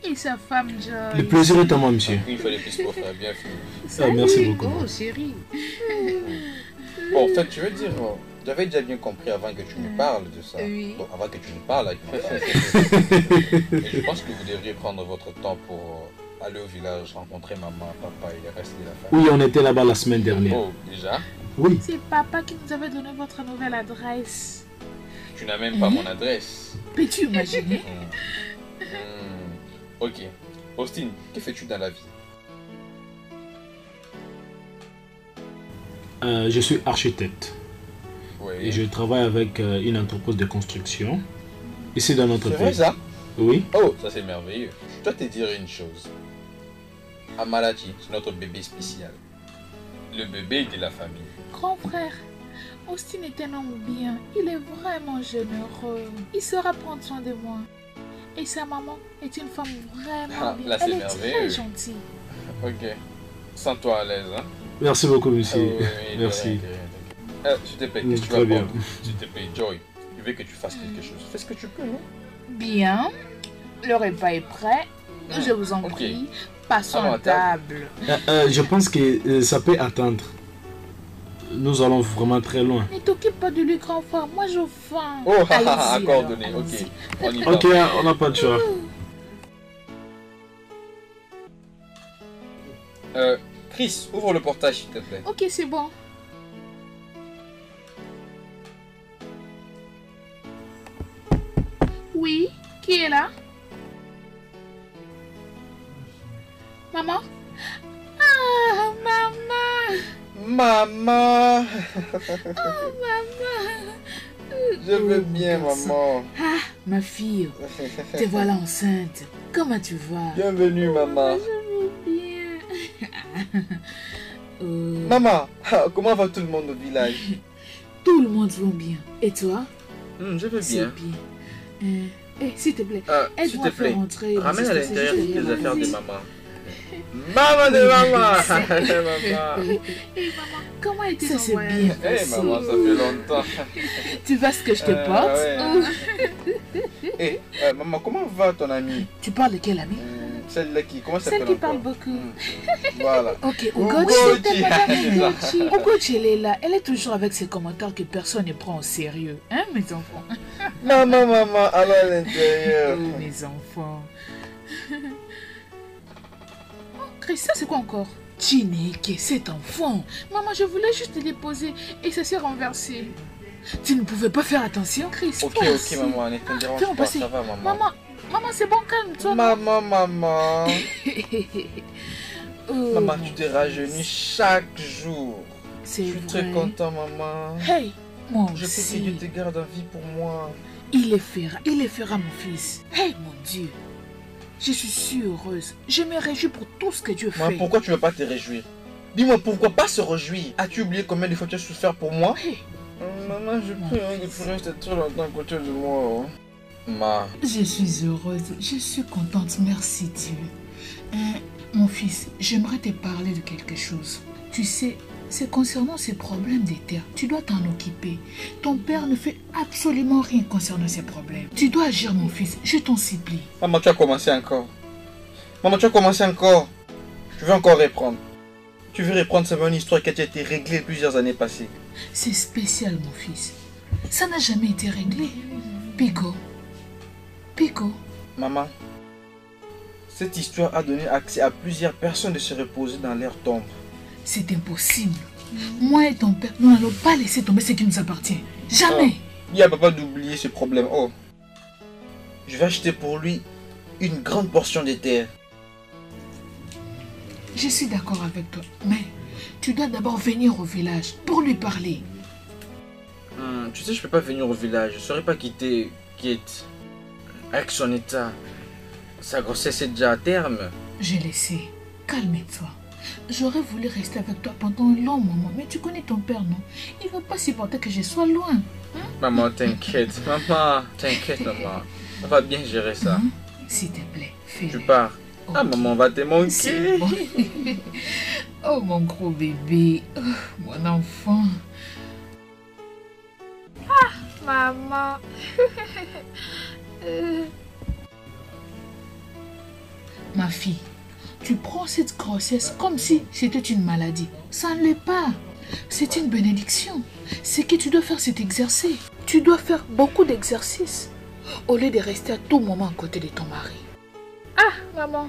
Speaker 1: et sa femme Joy.
Speaker 4: Le plaisir est à moi, monsieur.
Speaker 3: une fois de plus pour faire bien fini.
Speaker 1: Salut,
Speaker 4: merci beaucoup.
Speaker 1: Oh, chérie.
Speaker 3: Bon, en fait, tu veux dire, j'avais déjà bien compris avant que tu me parles de ça.
Speaker 1: Oui.
Speaker 3: Bon, avant que tu me parles. Et je pense que vous devriez prendre votre temps pour aller au village, rencontrer maman, papa et le reste de la famille.
Speaker 4: Oui, on était là-bas la semaine dernière.
Speaker 3: Oh, déjà?
Speaker 4: Oui.
Speaker 1: C'est papa qui nous avait donné votre nouvelle adresse.
Speaker 3: Tu n'as même pas mon adresse.
Speaker 1: Peux-tu imaginer?
Speaker 3: Ok. Austin, que fais-tu dans la vie?
Speaker 4: Je suis architecte.
Speaker 3: Oui.
Speaker 4: Et je travaille avec une entreprise de construction. Ici dans notre
Speaker 3: C'est vrai
Speaker 4: pays.
Speaker 3: ça?
Speaker 4: Oui.
Speaker 3: Oh, ça c'est merveilleux. Je dois te dire une chose. Amalachi, c'est notre bébé spécial. Le bébé de la famille.
Speaker 1: Grand frère, Austin est un homme bien. Il est vraiment généreux. Il saura prendre soin de moi. Et sa maman est une femme vraiment
Speaker 3: Ah,
Speaker 1: bien.
Speaker 3: là, c'est
Speaker 1: Elle est
Speaker 3: merveilleux.
Speaker 1: très gentille.
Speaker 3: Ok. Sens-toi à l'aise, hein?
Speaker 4: Merci beaucoup, monsieur.
Speaker 3: Ah oui, de
Speaker 4: Merci.
Speaker 3: rien, de rien. S'il te plaît, qu'est-ce que tu
Speaker 4: Très
Speaker 3: vas
Speaker 4: bien.
Speaker 3: prendre? S'il te plaît, Joy, je veux que tu fasses quelque chose. Fais ce que tu peux, non?
Speaker 1: Bien. Le repas est prêt. Je vous en
Speaker 3: ok.
Speaker 1: prie. Passons
Speaker 3: Allons
Speaker 1: à
Speaker 3: à table.
Speaker 1: table.
Speaker 4: Je pense que ça peut attendre. Nous allons vraiment très loin.
Speaker 1: Ne t'occupe pas de lui, grand frère. Moi, j'ai faim.
Speaker 3: Oh,
Speaker 1: Allez-y,
Speaker 3: accord
Speaker 1: alors,
Speaker 3: donné, ok.
Speaker 1: allez-y.
Speaker 3: On y va.
Speaker 4: Ok, on n'a pas de choix.
Speaker 3: Chris, ouvre le portail, s'il te plaît.
Speaker 1: Ok, c'est bon. Oui, qui est là? Maman? Ah, maman!
Speaker 3: Maman!
Speaker 1: Oh, maman!
Speaker 3: Je veux bien, maman.
Speaker 1: Ah, ma fille, te voilà enceinte. Comment tu vas?
Speaker 3: Bienvenue, maman.
Speaker 1: Je vais bien.
Speaker 3: Maman, comment va tout le monde au village?
Speaker 1: Tout le monde va bien. Et toi?
Speaker 3: Je veux
Speaker 1: C'est
Speaker 3: bien.
Speaker 1: bien. S'il te plaît,
Speaker 3: S'il
Speaker 1: aide-moi
Speaker 3: te
Speaker 1: à faire
Speaker 3: plaît,
Speaker 1: rentrer.
Speaker 3: ramène à l'intérieur toutes les affaires de
Speaker 1: Vas-y.
Speaker 3: maman. Maman de maman! Maman!
Speaker 1: Hey, maman, comment était
Speaker 5: Ça,
Speaker 1: ton
Speaker 5: c'est
Speaker 1: voyage?
Speaker 5: bien.
Speaker 3: Hey maman, ça fait longtemps.
Speaker 1: Tu vois ce que je te porte?
Speaker 3: Ouais. Maman, comment va ton ami?
Speaker 1: Tu parles de quel ami?
Speaker 3: Celle-là qui... Comment ça
Speaker 1: Celle
Speaker 3: s'appelle
Speaker 1: qui parle
Speaker 3: encore?
Speaker 1: beaucoup.
Speaker 3: Voilà.
Speaker 1: Ok,
Speaker 3: Ugochi.
Speaker 1: Ugochi, madame Ugochi. Ugochi, elle est là. Elle est toujours avec ses commentaires que personne ne prend au sérieux. Hein, mes enfants?
Speaker 3: Maman, allons à l'intérieur.
Speaker 1: Oh, mes enfants. Oh, Chris, ça c'est quoi encore? Chineke, cet enfant. Maman, je voulais juste te déposer et ça s'est renversé. Tu ne pouvais pas faire attention, Chris.
Speaker 3: Ok,
Speaker 1: Merci.
Speaker 3: maman, ne te dérange
Speaker 1: Fais-moi
Speaker 3: pas,
Speaker 1: passer.
Speaker 3: ça va, maman.
Speaker 1: Maman, c'est bon, calme-toi.
Speaker 3: Maman.
Speaker 1: Oh,
Speaker 3: Maman, tu te rajeunis chaque jour.
Speaker 1: c'est
Speaker 3: Je suis très
Speaker 1: vrai.
Speaker 3: content, maman.
Speaker 1: Hey, moi
Speaker 3: Je
Speaker 1: aussi.
Speaker 3: prie que Dieu te garde en vie pour moi.
Speaker 1: Il le fera, mon fils. Hey, mon Dieu. Je suis si heureuse. Je me réjouis pour tout ce que Dieu fait.
Speaker 3: Maman, pourquoi tu ne veux pas te réjouir? Dis-moi, pourquoi pas se réjouir? As-tu oublié combien de fois tu as souffert pour moi?
Speaker 1: Hey,
Speaker 3: Maman, je prie que tu restes trop longtemps à côté de moi. Ma.
Speaker 1: je suis heureuse. Je suis contente. Merci Dieu. Mon fils, j'aimerais te parler de quelque chose. Tu sais, c'est concernant ces problèmes des terres. Tu dois t'en occuper. Ton père ne fait absolument rien concernant ces problèmes. Tu dois agir, mon fils. Je t'en supplie.
Speaker 3: Maman, tu as commencé encore. Maman, tu as commencé encore. Je veux encore reprendre. Tu veux reprendre, c'est une histoire qui a déjà été réglée plusieurs années passées.
Speaker 1: C'est spécial, mon fils. Ça n'a jamais été réglé. Pico.
Speaker 3: Maman, cette histoire a donné accès à plusieurs personnes de se reposer dans leur tombe.
Speaker 1: C'est impossible. Moi et ton père, nous n'allons pas laisser tomber ce qui nous appartient. Jamais.
Speaker 3: Il n'y a pas d'oublier ce problème. Oh, je vais acheter pour lui une grande portion de terre.
Speaker 1: Je suis d'accord avec toi, mais tu dois d'abord venir au village pour lui parler.
Speaker 3: Tu sais, je peux pas venir au village. Je ne saurais pas quitter Kate avec son état. Sa grossesse est déjà à terme.
Speaker 1: Je le sais. Calme-toi. J'aurais voulu rester avec toi pendant un long moment, mais tu connais ton père, non? Il ne va pas supporter que je sois loin.
Speaker 3: Maman, t'inquiète. Maman, t'inquiète, maman. On va bien gérer ça.
Speaker 1: S'il te plaît, fais-le.
Speaker 3: Tu pars.
Speaker 1: Ok.
Speaker 3: Ah, maman, on va te manquer.
Speaker 1: C'est bon. Oh, mon gros bébé. Oh, mon enfant. Ah, maman. Ma fille, tu prends cette grossesse comme si c'était une maladie. Ça ne l'est pas. C'est une bénédiction. C'est que tu dois faire cet exercice. Tu dois faire beaucoup d'exercices au lieu de rester à tout moment à côté de ton mari. Ah, maman,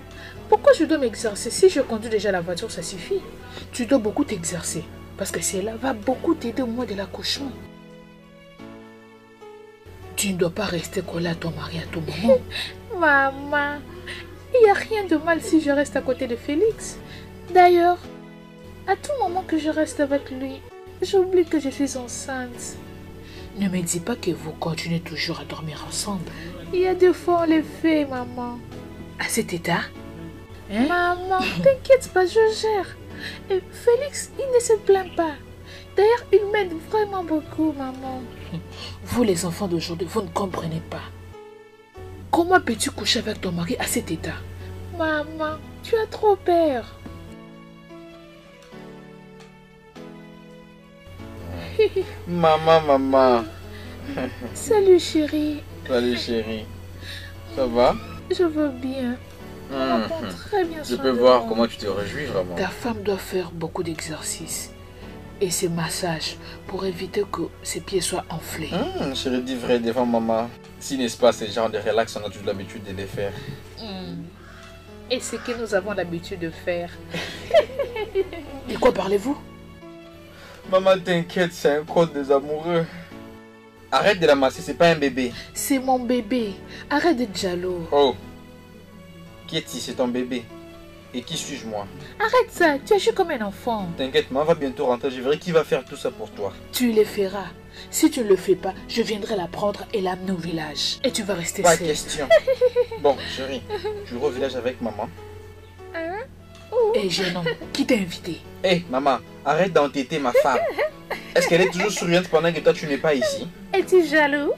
Speaker 1: pourquoi je dois m'exercer? Si je conduis déjà la voiture, ça suffit. Tu dois beaucoup t'exercer parce que cela va beaucoup t'aider au moment de l'accouchement. Tu ne dois pas rester collé à ton mari à tout moment. Maman, il n'y a rien de mal si je reste à côté de Félix. D'ailleurs, à tout moment que je reste avec lui, j'oublie que je suis enceinte. Ne me dis pas que vous continuez toujours à dormir ensemble. Il y a des fois on les fait, maman. À cet état? Hein? Maman, t'inquiète pas, je gère. Et Félix, il ne se plaint pas. D'ailleurs, il m'aide vraiment beaucoup, maman. Vous, les enfants d'aujourd'hui, vous ne comprenez pas. Comment peux-tu coucher avec ton mari à cet état? Maman, tu as trop peur.
Speaker 3: Maman.
Speaker 1: Salut, chérie.
Speaker 3: Salut, chérie. Ça va?
Speaker 1: Je veux bien. On prend très bien
Speaker 3: Je
Speaker 1: soin
Speaker 3: peux
Speaker 1: de
Speaker 3: voir
Speaker 1: moi.
Speaker 3: comment tu te réjouis vraiment.
Speaker 1: Ta femme doit faire beaucoup d'exercices et ces massages pour éviter que ses pieds soient enflés.
Speaker 3: Je le dis vrai devant maman. Si n'est-ce pas, ce genre de relax, on a toujours l'habitude de les faire.
Speaker 1: Et c'est que nous avons l'habitude de faire. De quoi parlez-vous?
Speaker 3: Maman, t'inquiète, c'est un code des amoureux. Arrête de la masser, c'est pas un bébé.
Speaker 1: C'est mon bébé. Arrête d'être jaloux.
Speaker 3: Oh. Kitty, c'est ton bébé. Et qui suis-je moi?
Speaker 1: Arrête ça, tu agis comme un enfant.
Speaker 3: T'inquiète, maman va bientôt rentrer. Je verrai qui va faire tout ça pour toi.
Speaker 1: Tu le feras. Si tu ne le fais pas, je viendrai la prendre et l'amener au village. Et tu vas rester
Speaker 3: Pas
Speaker 1: seule.
Speaker 3: question. Bon, chérie, je vais au village avec maman.
Speaker 1: Et jeune homme, qui t'a invité?
Speaker 3: Hé, maman, arrête d'entêter ma femme. Est-ce qu'elle est toujours souriante pendant que toi tu n'es pas ici?
Speaker 1: Es-tu jaloux?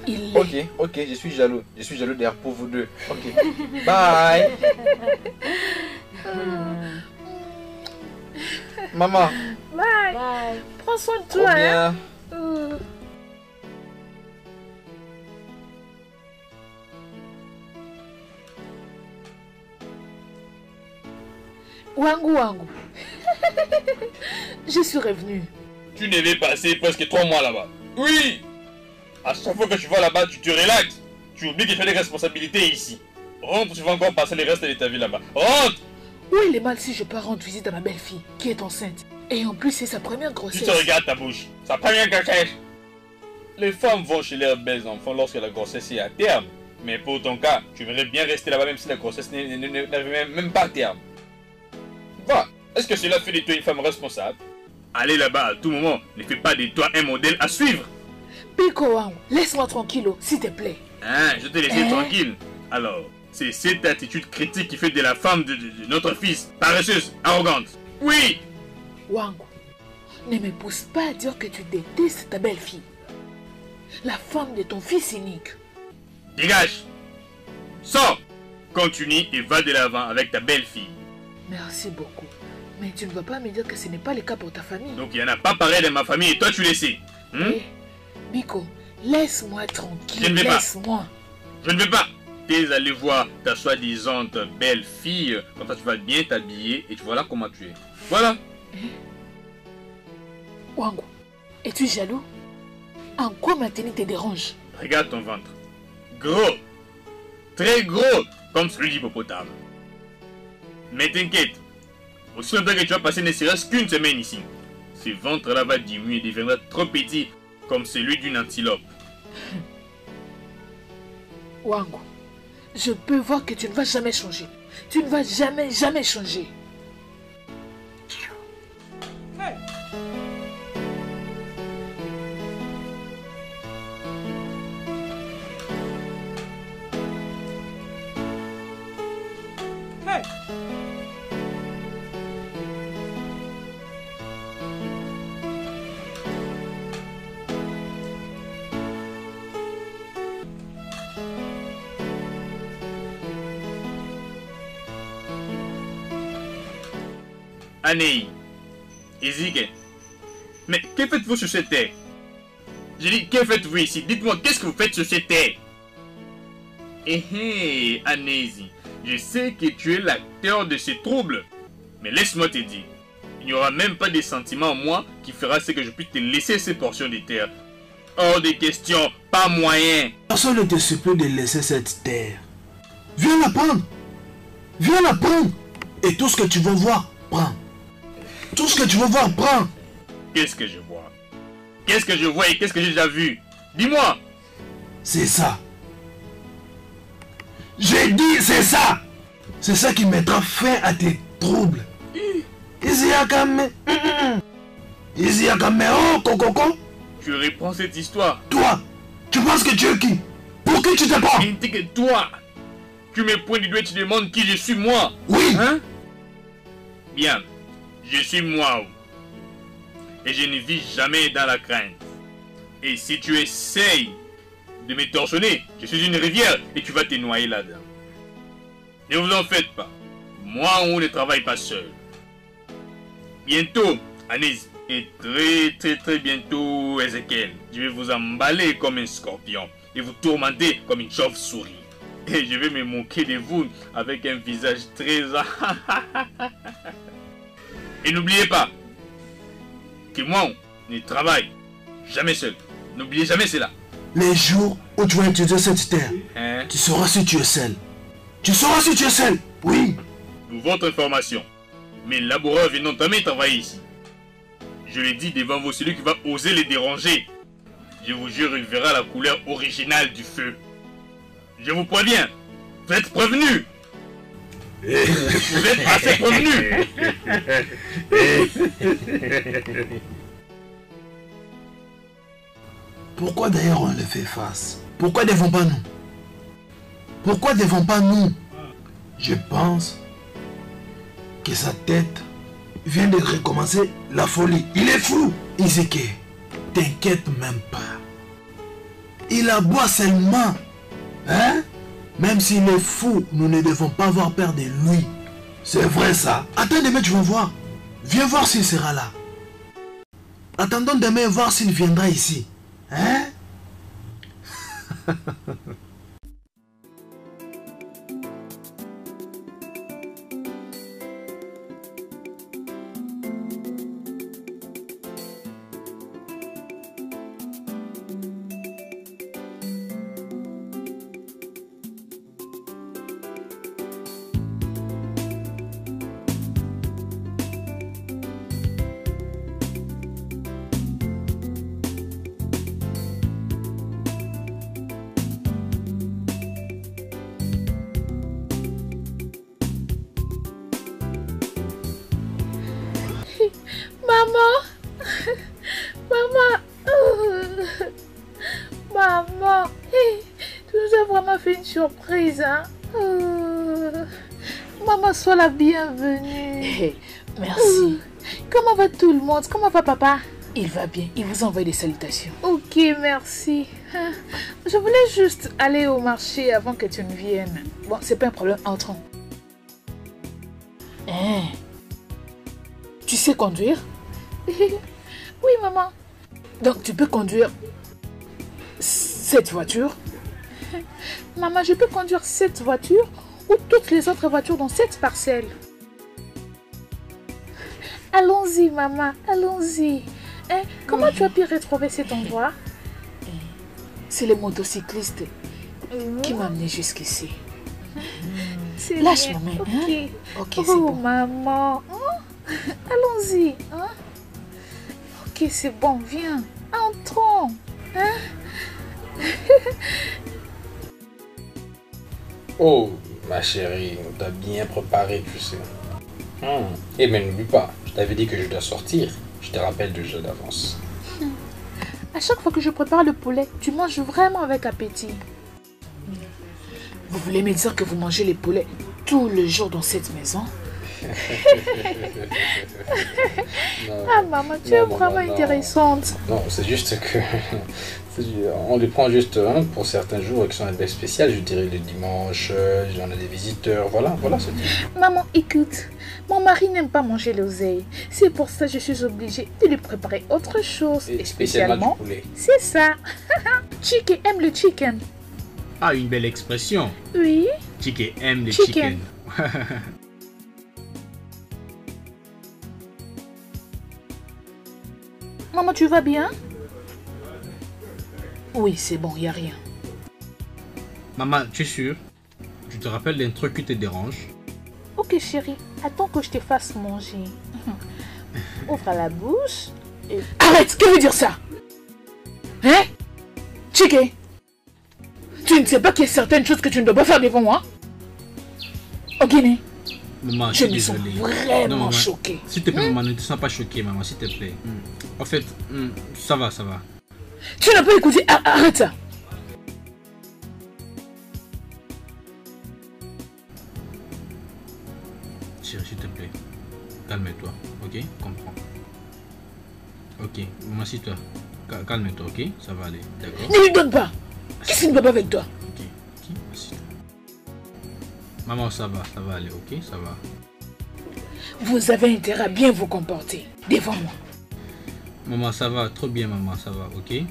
Speaker 1: Il l'est.
Speaker 3: Ok, je suis jaloux. Je suis jaloux d'ailleurs pour vous deux. Ok. Bye. Maman,
Speaker 1: Bye. Prends soin de
Speaker 3: trop
Speaker 1: toi.
Speaker 3: bien.
Speaker 1: Hein? Wangu Wangu. Je suis revenu.
Speaker 3: Tu devais passer presque 3 mois là-bas. Oui. À chaque fois que tu vas là-bas, tu te relaxes. Tu oublies que tu as des responsabilités ici. Rentre, tu vas encore passer le reste de ta vie là-bas. Rentre.
Speaker 1: Où est le mal si je pars rendre visite à ma belle-fille, qui est enceinte? Et en plus, c'est sa première grossesse.
Speaker 3: Tu te regardes ta bouche. Ça prend rien grossesse. Les femmes vont chez leurs belles enfants lorsque la grossesse est à terme. Mais pour ton cas, tu verrais bien rester là-bas même si la grossesse n'avait même pas à terme. Va. Est-ce que cela fait de toi une femme responsable? Allez là-bas à tout moment. Ne fais pas de toi un modèle à suivre.
Speaker 1: Pico Wangu, laisse-moi tranquille, s'il te plaît.
Speaker 3: Hein, je te laisse tranquille. Alors, c'est cette attitude critique qui fait de la femme de notre fils paresseuse, arrogante. Oui.
Speaker 1: Wangu, ne me pousse pas à dire que tu détestes ta belle-fille. La femme de ton fils unique.
Speaker 3: Dégage. Sors. Continue et va de l'avant avec ta belle-fille.
Speaker 1: Merci beaucoup. Mais tu ne vas pas me dire que ce n'est pas le cas pour ta famille.
Speaker 3: Donc il n'y en a pas pareil dans ma famille et toi tu le sais.
Speaker 1: Biko, laisse-moi tranquille.
Speaker 3: Je ne vais pas.
Speaker 1: Laisse-moi.
Speaker 3: Je ne veux pas. T'es allé voir ta soi-disant belle-fille. Comme ça tu vas bien t'habiller et tu vois là comment tu es. Voilà.
Speaker 1: Wangu, es-tu jaloux? En quoi ma tenue te dérange?
Speaker 3: Regarde ton ventre. Gros. Très gros. Comme celui d'hippopotame. Mais t'inquiète. Aussi longtemps que tu vas passer ne serait-ce qu'une semaine ici. Ce ventre-là va diminuer et deviendra trop petit comme celui d'une antilope.
Speaker 1: Wangu, je peux voir que tu ne vas jamais changer. Tu ne vas jamais changer.
Speaker 6: Hey. Hey.
Speaker 3: Anei, Ezike, mais que faites-vous sur cette terre? J'ai dit, que faites-vous ici? Dites-moi, qu'est-ce que vous faites sur cette terre? Anési, je sais que tu es l'acteur de ces troubles. Mais laisse-moi te dire, il n'y aura même pas de sentiment en moi qui fera ce que je puisse te laisser ces portions de terre. Hors de question, pas moyen.
Speaker 4: Personne ne te supplie de laisser cette terre. Viens la prendre. Viens la prendre. Et tout ce que tu veux voir, prends. Tout ce que tu veux voir, prends.
Speaker 3: Qu'est-ce que je vois? Qu'est-ce que je vois et qu'est-ce que j'ai déjà vu? Dis-moi.
Speaker 4: C'est ça. J'ai dit c'est ça. C'est ça qui mettra fin à tes troubles. Isiakame. Isiakame, oh, Kokoko.
Speaker 3: Tu reprends cette histoire.
Speaker 4: Toi, tu penses que tu es qui? Pour qui tu te prends?
Speaker 3: Il dit que toi, tu me pointes du doigt et tu demandes qui je suis moi.
Speaker 4: Oui.
Speaker 3: Hein? Bien, je suis moi. Et je ne vis jamais dans la crainte. Et si tu essayes de me torchonner, je suis une rivière et tu vas te noyer là-dedans. Ne vous en faites pas. Moi, on ne travaille pas seul. Bientôt, Anis, et très bientôt, Ezekiel, je vais vous emballer comme un scorpion et vous tourmenter comme une chauve-souris. Et je vais me moquer de vous avec un visage très... Et n'oubliez pas que moi, on ne travaille jamais seul. N'oubliez jamais cela.
Speaker 4: Les jours où tu vas utiliser cette terre,
Speaker 3: Hein?
Speaker 4: tu sauras si tu es seul. Tu sauras si tu es seul. Oui.
Speaker 3: Pour votre information, mes laboureurs viennent entamer travailler ici. Je le dis devant vous, celui qui va oser les déranger, je vous jure, il verra la couleur originale du feu. Je vous préviens, vous êtes prévenus. Vous êtes assez prévenus.
Speaker 4: Pourquoi d'ailleurs on le fait face? Pourquoi ne devons pas nous? Pourquoi ne devons pas nous? Je pense que sa tête vient de recommencer la folie. Il est fou. Izeke, t'inquiète même pas. Il aboie seulement. Hein? Même s'il est fou, nous ne devons pas avoir peur de lui. C'est vrai ça. Attends demain, tu vas voir. Viens voir s'il sera là. Attendons demain voir s'il viendra ici. Hein?
Speaker 1: Maman. Maman. Maman. Hey, tu nous as vraiment fait une surprise, hein? Maman, sois la bienvenue.
Speaker 7: Hey, merci.
Speaker 1: Comment va tout le monde? Comment va papa?
Speaker 7: Il va bien. Il vous envoie des salutations.
Speaker 1: Ok, merci. Je voulais juste aller au marché avant que tu ne viennes. Bon, c'est pas un problème, entrons.
Speaker 7: Hein? Tu sais conduire?
Speaker 1: Oui, maman.
Speaker 7: Donc tu peux conduire cette voiture?
Speaker 1: Maman, je peux conduire cette voiture ou toutes les autres voitures dans cette parcelle. Allons-y, maman, allons-y. Hein? Comment tu as pu retrouver cet endroit?
Speaker 7: C'est le motocycliste qui m'a amené jusqu'ici.
Speaker 1: Lâche
Speaker 7: ma main.
Speaker 1: Ok,
Speaker 7: Hein? Ok, c'est
Speaker 1: oh,
Speaker 7: bon.
Speaker 1: maman. Allons-y. Hein? Ok, c'est bon, viens. Entrons. Hein?
Speaker 3: Oh, ma chérie, on t'a bien préparé, tu sais. Et mais n'oublie pas, je t'avais dit que je dois sortir. Je te rappelle déjà d'avance.
Speaker 1: À chaque fois que je prépare le poulet, tu manges vraiment avec appétit.
Speaker 7: Vous voulez me dire que vous mangez les poulets tous les jours dans cette maison?
Speaker 3: Non,
Speaker 1: Ah maman, tu es
Speaker 3: non,
Speaker 1: vraiment
Speaker 3: non.
Speaker 1: intéressante.
Speaker 3: Non, c'est juste que... on les prend juste pour certains jours qui sont un peu spéciaux. Je dirais le dimanche, on a des visiteurs, voilà, c'est tout.
Speaker 1: Maman, écoute, mon mari n'aime pas manger l'oseille. C'est pour ça que je suis obligée de lui préparer autre chose.
Speaker 3: Et
Speaker 1: Et
Speaker 3: spécialement
Speaker 1: spécialement,
Speaker 3: du poulet.
Speaker 1: c'est ça. Chicky aime le chicken.
Speaker 2: Ah, une belle expression.
Speaker 1: Oui.
Speaker 2: Chicken aime le
Speaker 1: Chicken.
Speaker 2: chicken.
Speaker 1: Maman, tu vas bien?
Speaker 7: Oui, c'est bon, il n'y a rien.
Speaker 2: Maman, tu es sûre? Tu te rappelles d'un truc qui te dérange?
Speaker 1: Ok chérie, attends que je te fasse manger. Ouvre la bouche. Et...
Speaker 7: Arrête, que veut dire ça? Hein? Chiké, tu ne sais pas qu'il y a certaines choses que tu ne dois pas faire devant moi? Au Guinée,
Speaker 2: Maman,
Speaker 7: je
Speaker 2: suis
Speaker 7: me sens
Speaker 2: désolé.
Speaker 7: vraiment
Speaker 2: Non, maman.
Speaker 7: choquée.
Speaker 2: S'il te plaît, maman, ne te sens pas choquée, maman, s'il te plaît. En fait, ça va, ça va.
Speaker 7: Tu n'as pas écouté? Arrête ça.
Speaker 2: Chérie, s'il te plaît, calme-toi, ok? Comprends. Ok, maman, toi calme-toi, ok? Ça va aller, d'accord?
Speaker 7: Ne lui donne pas. Qu'est-ce qui ne va pas avec toi?
Speaker 2: Ok, assieds-toi. Maman, ça va aller, ok? Ça va.
Speaker 7: Vous avez intérêt à bien vous comporter devant moi.
Speaker 2: Maman, ça va, trop bien, maman, ça va, ok?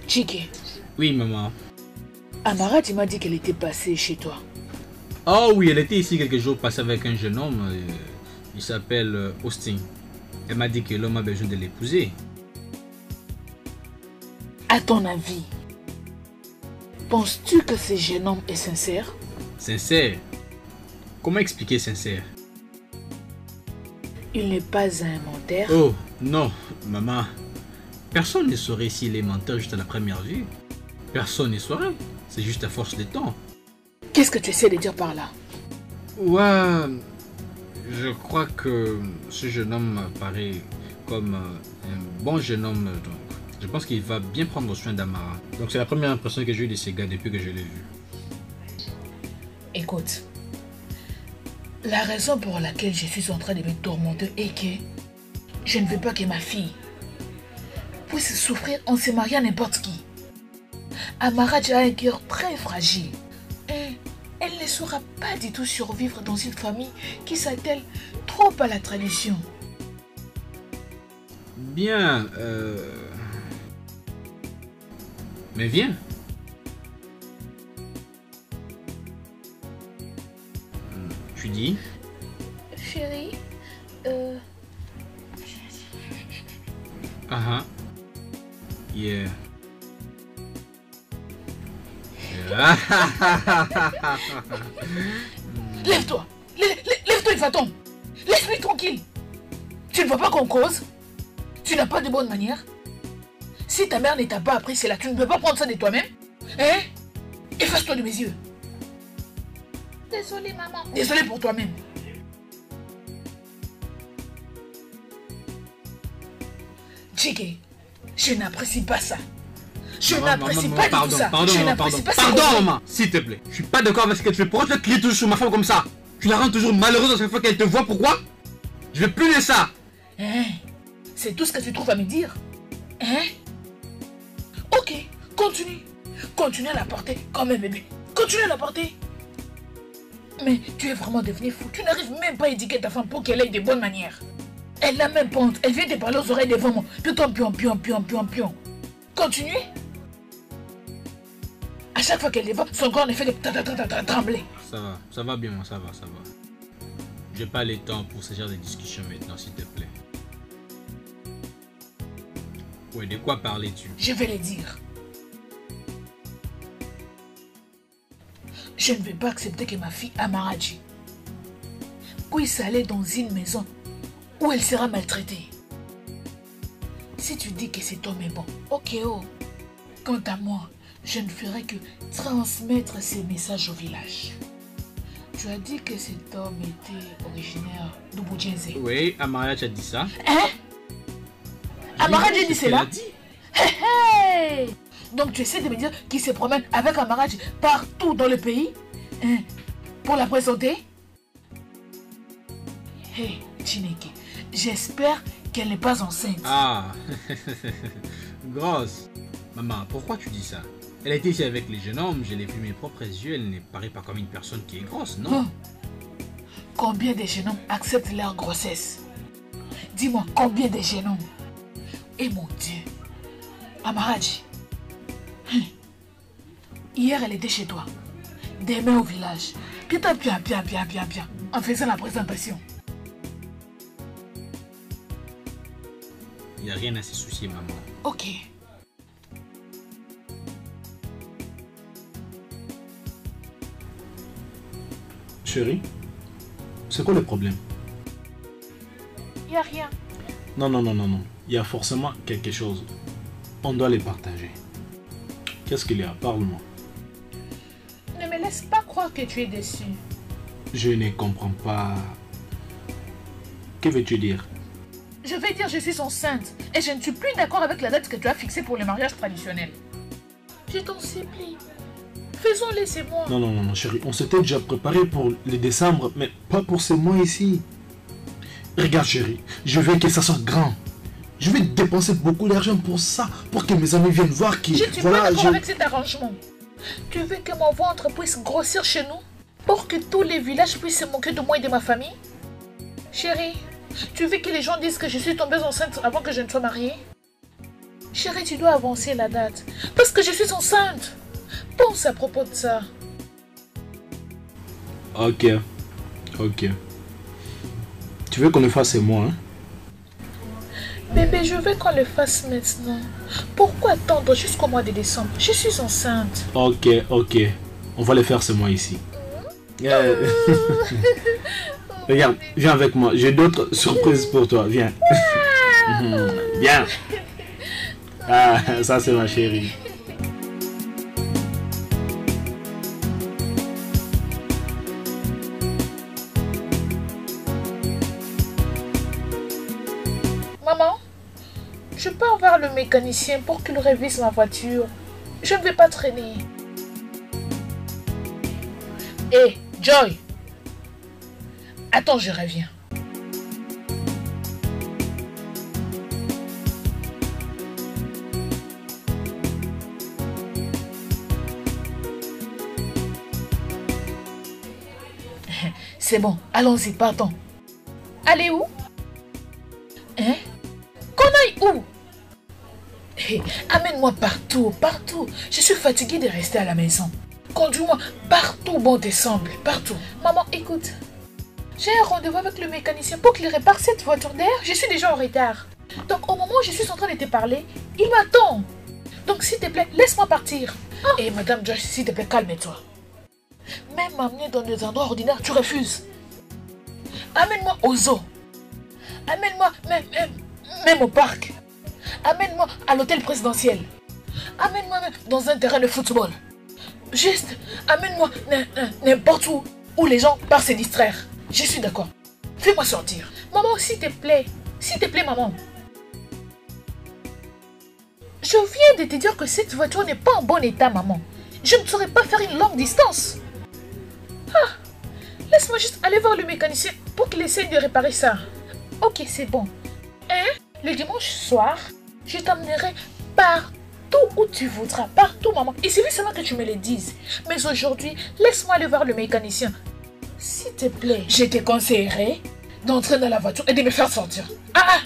Speaker 7: Chiké,
Speaker 2: Oui, maman.
Speaker 7: Amara, tu m'as dit qu'elle était passée chez toi.
Speaker 2: Oh oui, elle était ici quelques jours passée avec un jeune homme. Il s'appelle Austin. Elle m'a dit que l'homme a besoin de l'épouser.
Speaker 7: À ton avis, penses-tu que ce jeune homme est sincère?
Speaker 2: Sincère? Comment expliquer sincère?
Speaker 7: Il n'est pas un menteur.
Speaker 2: Oh, non, maman. Personne ne saurait s'il est menteur juste à la première vue. Personne ne saurait. C'est juste à force de temps.
Speaker 7: Qu'est-ce que tu essaies de dire par là?
Speaker 2: Ouais, je crois que ce jeune homme paraît comme un bon jeune homme. Donc, je pense qu'il va bien prendre soin d'Amara. Donc c'est la première impression que j'ai eue de ces gars depuis que je l'ai vu.
Speaker 7: Écoute, la raison pour laquelle je suis en train de me tourmenter est que je ne veux pas que ma fille puisse souffrir en se mariant à n'importe qui. Amara a un cœur très fragile. Et elle ne saura pas du tout survivre dans une famille qui s'attelle trop à la tradition.
Speaker 2: Bien, mais viens. Tu dis?
Speaker 1: Chérie,
Speaker 2: Ah, yeah.
Speaker 7: Lève-toi! Lève-toi, Faton! Laisse-lui tranquille! Tu ne vois pas qu'on cause? Tu n'as pas de bonne manière? Si ta mère ne t'a pas appris cela, tu ne peux pas prendre ça de toi-même? Hein? Efface-toi de mes yeux! Désolée, maman. Désolée pour toi-même. Jiggy, je n'apprécie pas ça. Je n'apprécie pas du tout ça.
Speaker 2: Pardon, maman, s'il te plaît. Je suis pas d'accord avec ce que tu fais. Pourquoi tu vas crier toujours sur ma femme comme ça? Tu la rends toujours malheureuse à chaque fois qu'elle te voit. Pourquoi? Je vais plus laisser ça.
Speaker 7: Hein? C'est tout ce que tu trouves à me dire? Hein? Ok, continue. Continue à la porter comme un bébé. Continue à la porter. Mais tu es vraiment devenu fou. Tu n'arrives même pas à éduquer ta femme pour qu'elle ait de bonnes manières. Elle n'a même pas honte. Elle vient te parler aux oreilles devant moi. Pion. Continue. À chaque fois qu'elle les voit, son corps ne fait que trembler.
Speaker 2: Ça va bien, ça va. J'ai pas le temps pour ce genre de discussion maintenant, s'il te plaît. Ouais, de quoi parles-tu?
Speaker 7: Je vais le dire. Je ne vais pas accepter que ma fille Amaraji puisse aller dans une maison où elle sera maltraitée. Si tu dis que cet homme est bon, ok oh. Quant à moi, je ne ferai que transmettre ces messages au village. Tu as dit que cet homme était originaire d'Ubudjense.
Speaker 2: Oui, Amaraji a dit ça.
Speaker 7: Hein? Amaraji dit cela? Hey! Donc tu essaies de me dire qu'il se promène avec Amaraji partout dans le pays, hein, pour la présenter? Hey, Chineke, j'espère qu'elle n'est pas enceinte.
Speaker 2: Ah, grosse. Maman, pourquoi tu dis ça? Elle a été ici avec les jeunes hommes, je l'ai vu mes propres yeux, elle ne paraît pas comme une personne qui est grosse, non?
Speaker 7: Combien de jeunes hommes acceptent leur grossesse? Dis-moi, combien de jeunes hommes? Et mon Dieu, Amaraji, hier elle était chez toi, demain au village, bien, en faisant la présentation.
Speaker 2: Il n'y a rien à se soucier, maman.
Speaker 7: Ok.
Speaker 4: Chérie, c'est quoi le problème?
Speaker 7: Il n'y a rien.
Speaker 4: Non. Il y a forcément quelque chose. On doit les partager. Qu'est-ce qu'il y a? Parle-moi.
Speaker 7: Ne me laisse pas croire que tu es déçu.
Speaker 4: Je ne comprends pas. Que veux-tu dire?
Speaker 7: Je vais dire je suis enceinte et je ne suis plus d'accord avec la date que tu as fixée pour le mariage traditionnel. Je t'en supplie. Faisons-les ces mois.
Speaker 4: Non, chérie. On s'était déjà préparé pour le décembre, mais pas pour ces mois ici. Regarde, chérie. Je veux que ça soit grand. Je vais dépenser beaucoup d'argent pour ça, pour que mes amis viennent voir qui...
Speaker 7: Je ne suis pas d'accord avec cet arrangement. Tu veux que mon ventre puisse grossir chez nous pour que tous les villages puissent se moquer de moi et de ma famille? Chérie, tu veux que les gens disent que je suis tombée enceinte avant que je ne sois mariée? Chérie, tu dois avancer la date parce que je suis enceinte. Pense à propos de ça.
Speaker 4: Ok. Tu veux qu'on le fasse et moi, hein?
Speaker 7: Bébé, je veux qu'on le fasse maintenant. Pourquoi attendre jusqu'au mois de décembre? Je suis enceinte.
Speaker 4: Ok. On va le faire ce mois ici. Regarde, viens avec moi. J'ai d'autres surprises pour toi. Viens. Viens. Ah, ça c'est ma chérie.
Speaker 7: Maman, je peux avoir le mécanicien pour qu'il révise ma voiture. Je ne vais pas traîner. Hé, Joy! Attends, je reviens. C'est bon, allons-y, partons. Allez où? Hein? Qu'on aille où? Hey, amène-moi partout. Je suis fatiguée de rester à la maison. Conduis-moi partout, bon te semble, partout. Maman, écoute. J'ai un rendez-vous avec le mécanicien pour qu'il répare cette voiture d'air. Je suis déjà en retard. Donc au moment où je suis en train de te parler, il m'attend. Donc s'il te plaît, laisse-moi partir. Et Madame Joyce, s'il te plaît, calme-toi. Même m'amener dans des endroits ordinaires, tu refuses. Amène-moi au zoo. Amène-moi même au parc. Amène-moi à l'hôtel présidentiel. Amène-moi même dans un terrain de football. Juste, amène-moi n'importe où où les gens partent se distraire. Je suis d'accord. Fais-moi sortir.
Speaker 1: Maman, s'il te plaît. S'il te plaît, maman. Je viens de te dire que cette voiture n'est pas en bon état, maman. Je ne saurais pas faire une longue distance. Ah, laisse-moi juste aller voir le mécanicien pour qu'il essaye de réparer ça. Ok, c'est bon. Hein? Le dimanche soir, je t'emmènerai partout où tu voudras. Partout, maman. Il suffit seulement que tu me le dises. Mais aujourd'hui, laisse-moi aller voir le mécanicien. S'il te plaît.
Speaker 7: Je te conseillerais d'entrer dans la voiture et de me faire sortir. Ah!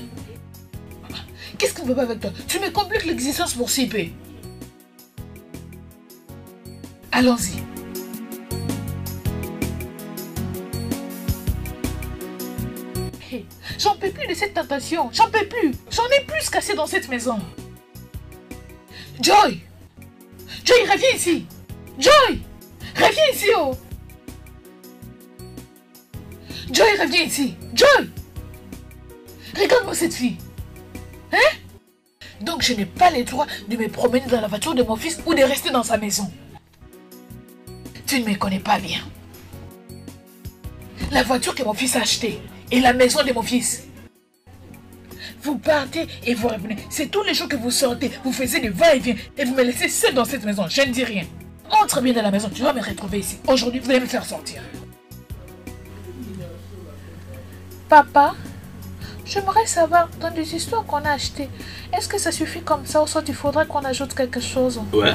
Speaker 7: Qu'est-ce qui ne va pas avec toi? Tu me compliques l'existence pour si peu. Allons-y.
Speaker 1: Hey, j'en peux plus de cette tentation. J'en peux plus. J'en ai plus cassé dans cette maison.
Speaker 7: Joy! Joy, reviens ici! Joy! Reviens ici, oh! Joy, reviens ici! Joy! Regarde-moi cette fille! Hein? Donc je n'ai pas le droit de me promener dans la voiture de mon fils ou de rester dans sa maison. Tu ne me connais pas bien. La voiture que mon fils a achetée et la maison de mon fils. Vous partez et vous revenez. C'est tous les jours que vous sortez, vous faisiez des va-et-vient et vous me laissez seul dans cette maison. Je ne dis rien. Entre bien dans la maison, tu vas me retrouver ici. Aujourd'hui, vous allez me faire sortir.
Speaker 1: Papa, j'aimerais savoir, dans les histoires qu'on a achetées, est-ce que ça suffit comme ça ou soit il faudrait qu'on ajoute quelque chose?
Speaker 4: Ouais.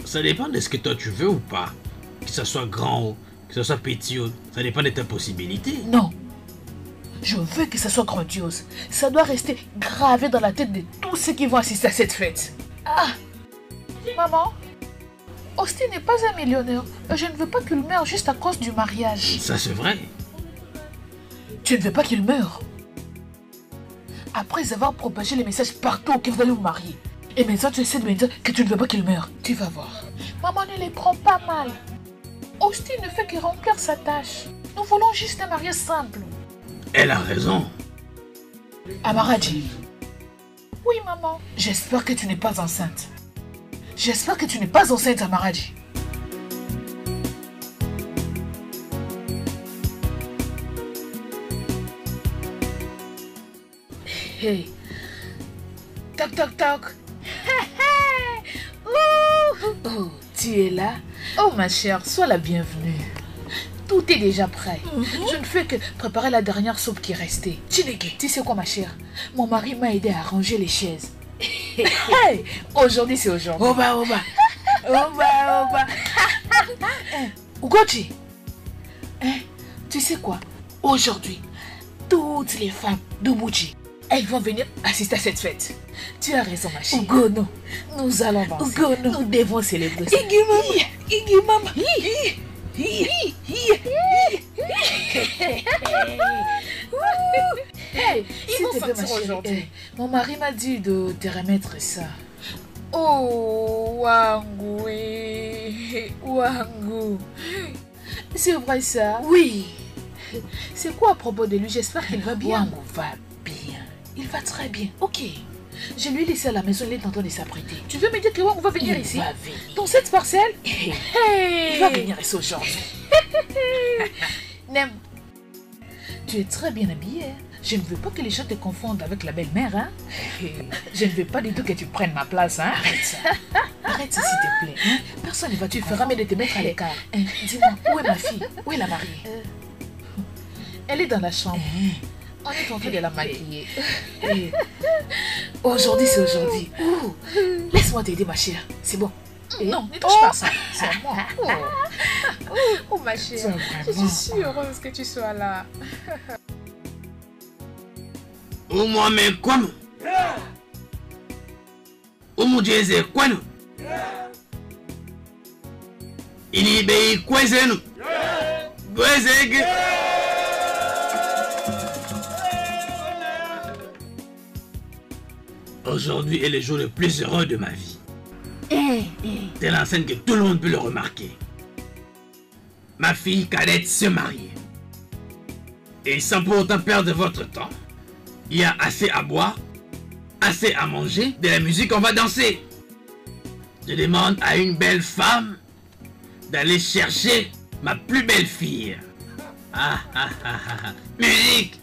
Speaker 4: Ça dépend de ce que toi tu veux ou pas. Que ça soit grand ou que ça soit petit ou... Ça dépend de ta possibilité.
Speaker 7: Non. Je veux que ça soit grandiose. Ça doit rester gravé dans la tête de tous ceux qui vont assister à cette fête.
Speaker 1: Ah! Maman, Austin n'est pas un millionnaire. Je ne veux pas qu'il meure juste à cause du mariage.
Speaker 4: Ça c'est vrai.
Speaker 7: Tu ne veux pas qu'il meure? Après avoir propagé les messages partout que vous allez vous marier. Et maintenant tu essaies de me dire que tu ne veux pas qu'il meure. Tu vas voir.
Speaker 1: Maman ne les prend pas mal. Austin ne fait que remplir sa tâche. Nous voulons juste un mariage simple.
Speaker 4: Elle a raison.
Speaker 7: Amaradji.
Speaker 1: Oui, maman.
Speaker 7: J'espère que tu n'es pas enceinte. J'espère que tu n'es pas enceinte, Amaradji. Hey. Toc toc toc. Oh, tu es là? Oh ma chère, sois la bienvenue. Tout est déjà prêt. Je ne fais que préparer la dernière soupe qui restait. Chineke, tu sais quoi ma chère? Mon mari m'a aidé à ranger les chaises. Hey, aujourd'hui c'est aujourd'hui. Oba, oba. Oba, oba. Ugochi, tu sais quoi? Aujourd'hui, toutes les femmes d'Ubuchi, elles vont venir assister à cette fête. Tu as raison ma chérie. Ugono, nous allons danser. Ugono, nous devons célébrer ça. Iggy mama. Hey, ils vont sortir aujourd'hui. Mon mari m'a dit de te remettre ça. Oh, Wangu. Wangu. C'est vrai ça? Oui. C'est quoi à propos de lui? J'espère qu'il va bien. Wangu va bien. Il va très bien. Ok. Je lui ai laissé à la maison, il est en train de s'apprêter. Tu veux me dire que Wangu va venir ici? Il va venir. Dans cette parcelle? Hey. Il va venir ici aujourd'hui. Nem, tu es très bien habillée. Je ne veux pas que les gens te confondent avec la belle-mère. Hein? Je ne veux pas du tout que tu prennes ma place. Hein? Arrête ça. Arrête ça, s'il te plaît. Hein? Personne ne va te faire mais de te mettre à l'écart. Dis-moi, où est ma fille? Où est la mariée? Elle est dans la chambre. On est en train de la maquiller. Aujourd'hui, c'est aujourd'hui. Laisse-moi t'aider, ma chère. C'est bon. Non, ne touche pas à ça. C'est à moi.
Speaker 1: Oh ma chère, je suis si heureuse que tu sois là.
Speaker 4: Oh moi mais quoi? Oh mon Dieu c'est quoi? Il y a quoi c'est nous? Aujourd'hui est le jour le plus heureux de ma vie. C'est la scène que tout le monde peut le remarquer. Ma fille cadette se marie. Et sans pour autant perdre votre temps, il y a assez à boire, assez à manger, de la musique, on va danser. Je demande à une belle femme d'aller chercher
Speaker 2: ma plus belle fille. Musique.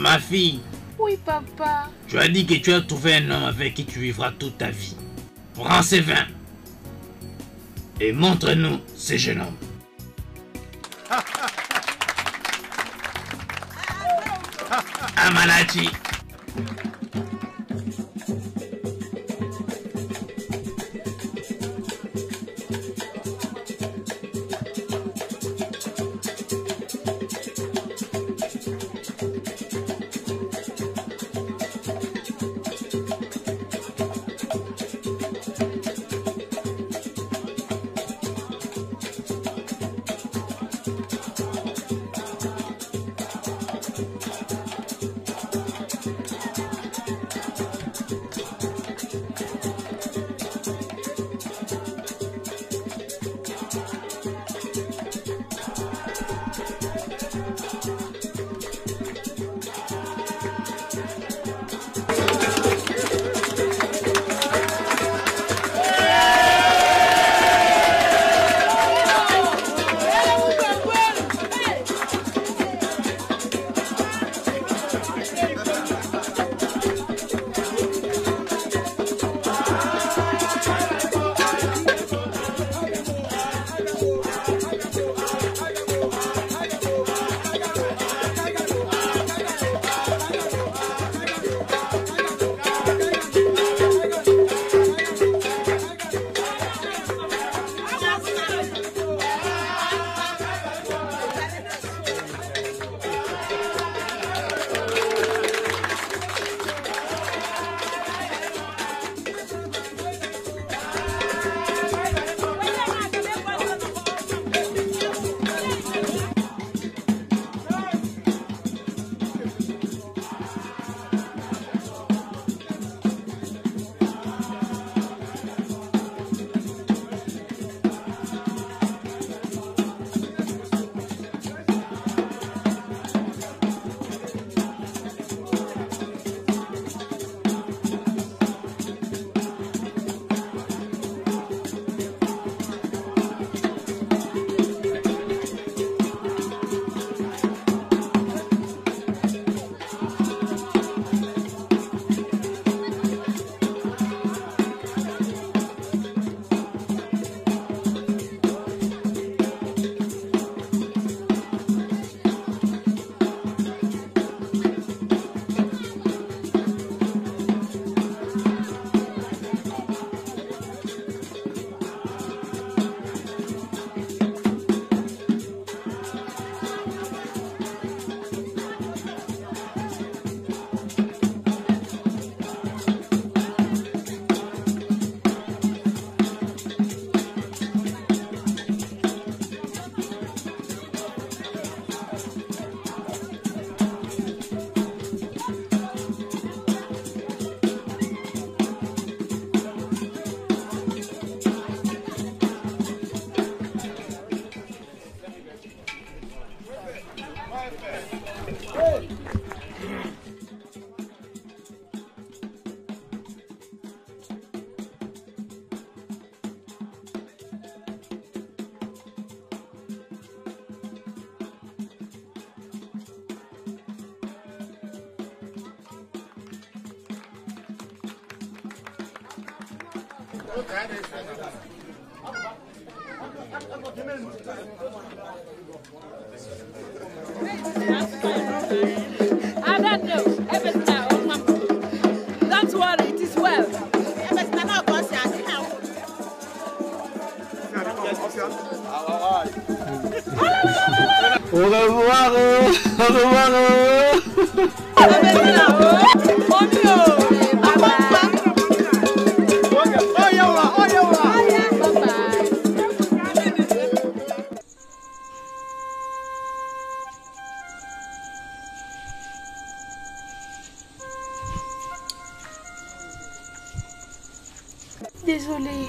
Speaker 2: Ma fille.
Speaker 7: Oui, papa.
Speaker 2: Tu as dit que tu as trouvé un homme avec qui tu vivras toute ta vie. Prends ces vins et montre-nous ce jeune homme. Amalachi.
Speaker 8: I don't know. Don't worry, it is well.
Speaker 4: Au revoir, au revoir.
Speaker 7: Désolée.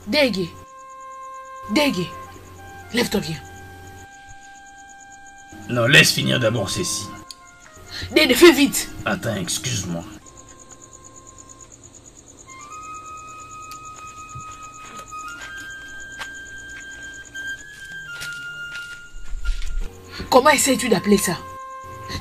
Speaker 7: Dégué. Dégué. Lève-toi bien.
Speaker 2: Non, laisse finir d'abord ceci.
Speaker 7: Dédé, fais vite.
Speaker 2: Attends, excuse-moi.
Speaker 7: Comment essayes-tu d'appeler ça?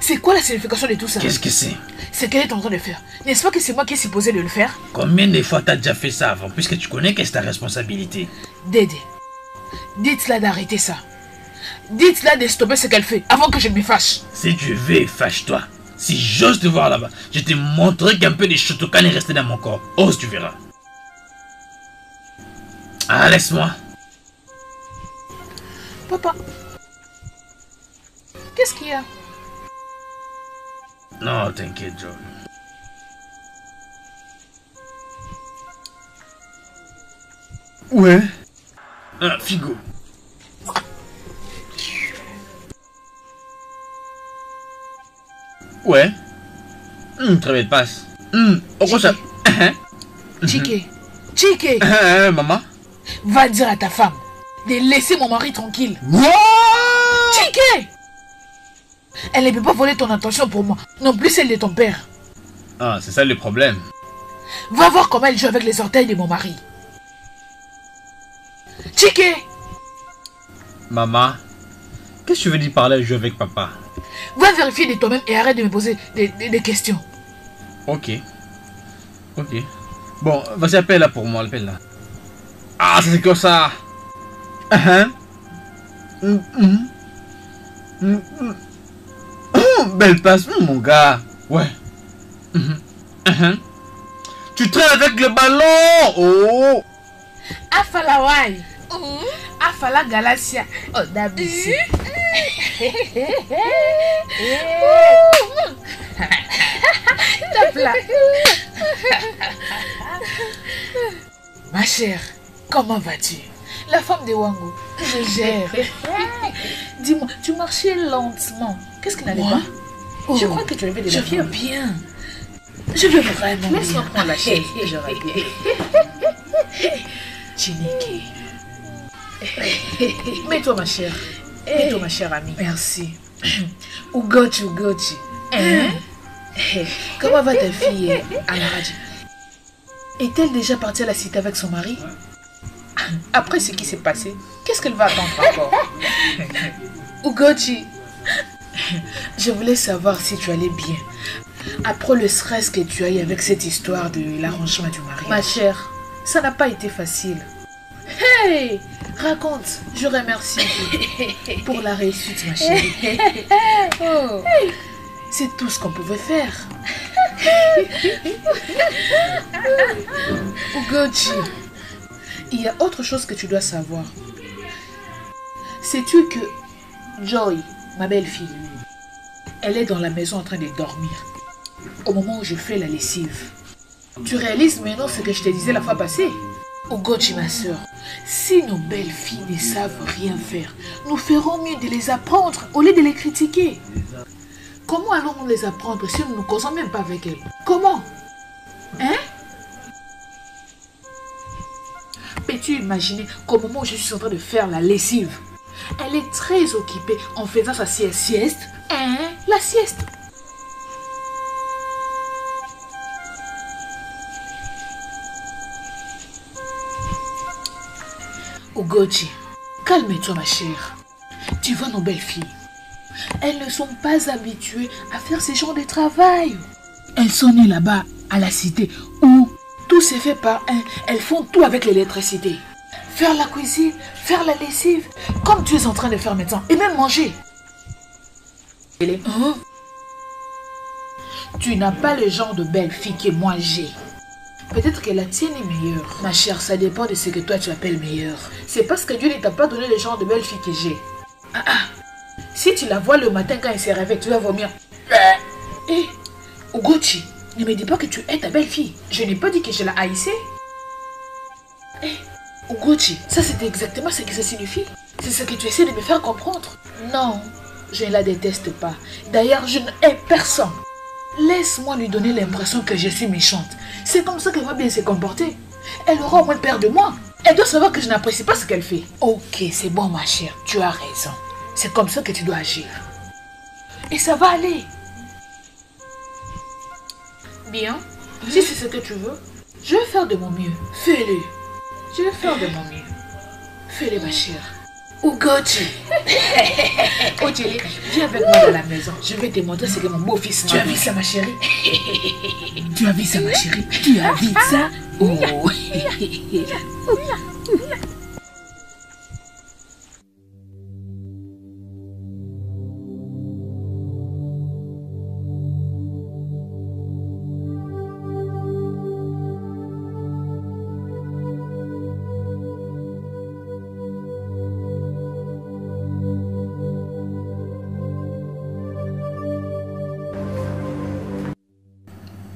Speaker 7: C'est quoi la signification de tout ça?
Speaker 2: Qu'est-ce que c'est?
Speaker 7: C'est qu'elle est en train de faire. N'est-ce pas que c'est moi qui est supposé de le faire?
Speaker 2: Combien de fois t'as déjà fait ça avant, puisque tu connais que c'est ta responsabilité?
Speaker 7: Dédé, dites-la d'arrêter ça. Dites-la de stopper ce qu'elle fait avant que je me fâche.
Speaker 2: Si tu veux, fâche-toi. Si j'ose te voir là-bas, je te montrerai qu'un peu de Shotokan est resté dans mon corps. Ose, tu verras. Ah, laisse-moi.
Speaker 7: Papa, qu'est-ce qu'il y a?
Speaker 2: Non, t'inquiète, John. Ouais. Ah, Figo. Ouais. Très belle passe. Au quoi ça?
Speaker 7: Chike, Chike,
Speaker 2: Maman?
Speaker 7: va dire à ta femme de laisser mon mari tranquille.
Speaker 2: What?
Speaker 7: Chike! Elle ne peut pas voler ton attention pour moi, non plus celle de ton père.
Speaker 2: Ah, c'est ça le problème.
Speaker 7: Va voir comment elle joue avec les orteils de mon mari. Chike!
Speaker 2: Maman, qu'est-ce que tu veux dire par là jouer avec papa?
Speaker 7: Va vérifier de toi-même et arrête de me poser des questions.
Speaker 2: Ok. Ok. Bon, vas-y, appelle-la pour moi, appelle-la. Ah, c'est comme ça. Belle passe, mon gars. Ouais. Tu traînes avec le ballon. Oh.
Speaker 7: Afalawai. Afala Galacia. Oh, d'abusé. Tape là. Ma chère, comment vas-tu? La femme de Wango, je gère. Dis-moi, tu marchais lentement. Qu'est-ce qui n'allait pas? Je crois que tu avais déjà bien. Bien. Je vais vraiment. Laisse-moi prendre la chaise. J'aurais bien. Chineke. Mets-toi ma chère. Mets-toi ma chère amie. Merci. Ugochi, Ugochi. Comment va ta fille à la radio? Est-elle déjà partie à la cité avec son mari? Après ce qui s'est passé, qu'est-ce qu'elle va attendre encore? Ugochi, je voulais savoir si tu allais bien. Après le stress que tu as eu avec cette histoire de l'arrangement du mariage. Ma chère, ça n'a pas été facile. Hey! Raconte, je remercie pour la réussite, ma chérie. Oh. C'est tout ce qu'on pouvait faire. Ugochi, il y a autre chose que tu dois savoir. Sais-tu que Joy, ma belle-fille, elle est dans la maison en train de dormir au moment où je fais la lessive. Tu réalises maintenant ce que je te disais la fois passée? Ugochi, ma soeur, si nos belles filles ne savent rien faire, nous ferons mieux de les apprendre au lieu de les critiquer. Comment allons-nous les apprendre si nous ne causons même pas avec elles? Comment? Hein? Peux-tu imaginer qu'au moment où je suis en train de faire la lessive, elle est très occupée en faisant sa sieste? Hein? La sieste. Ugochi, calme-toi ma chère. Tu vois nos belles filles, elles ne sont pas habituées à faire ce genre de travail. Elles sont nées là-bas à la cité où tout se fait par un. Elles font tout avec l'électricité. Faire la cuisine, faire la lessive, comme tu es en train de faire maintenant, et même manger. Hein? Tu n'as pas le genre de belle fille que moi j'ai. Peut-être que la tienne est meilleure. Ma chère, ça dépend de ce que toi tu appelles meilleure. C'est parce que Dieu ne t'a pas donné le genre de belle fille que j'ai. Si tu la vois le matin quand elle se réveille, tu vas vomir. Hé, Ugochi, ne me dis pas que tu es ta belle fille. Je n'ai pas dit que je la haïssais. Hé, Ugochi, ça c'est exactement ce que ça signifie. C'est ce que tu essaies de me faire comprendre. Non, je ne la déteste pas. D'ailleurs, je ne hais personne. Laisse-moi lui donner l'impression que je suis méchante. C'est comme ça qu'elle va bien se comporter. Elle aura au moins peur de moi. Elle doit savoir que je n'apprécie pas ce qu'elle fait. Ok, c'est bon ma chère, tu as raison. C'est comme ça que tu dois agir. Et ça va aller. Bien, si c'est ce que tu veux, je vais faire de mon mieux. Fais-le. Je vais faire de mon mieux. Fais-le ma chère. Ugochi. Ojele, viens avec moi dans la maison. Je vais te montrer ce que mon beau-fils. Tu as vu ça ma chérie? Tu as vu ça ma chérie? Tu as vu ça? Oh.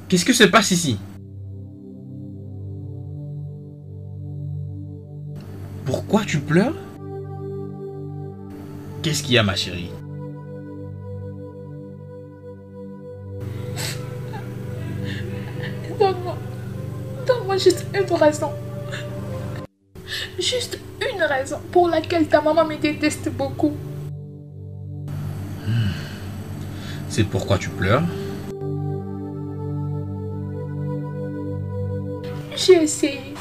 Speaker 2: Qu'est-ce que se passe ici? Pourquoi tu pleures? Qu'est-ce qu'il y a, ma chérie?
Speaker 7: Donne-moi juste une raison. Juste une raison pour laquelle ta maman me déteste beaucoup.
Speaker 2: C'est pourquoi tu pleures?
Speaker 7: J'ai essayé.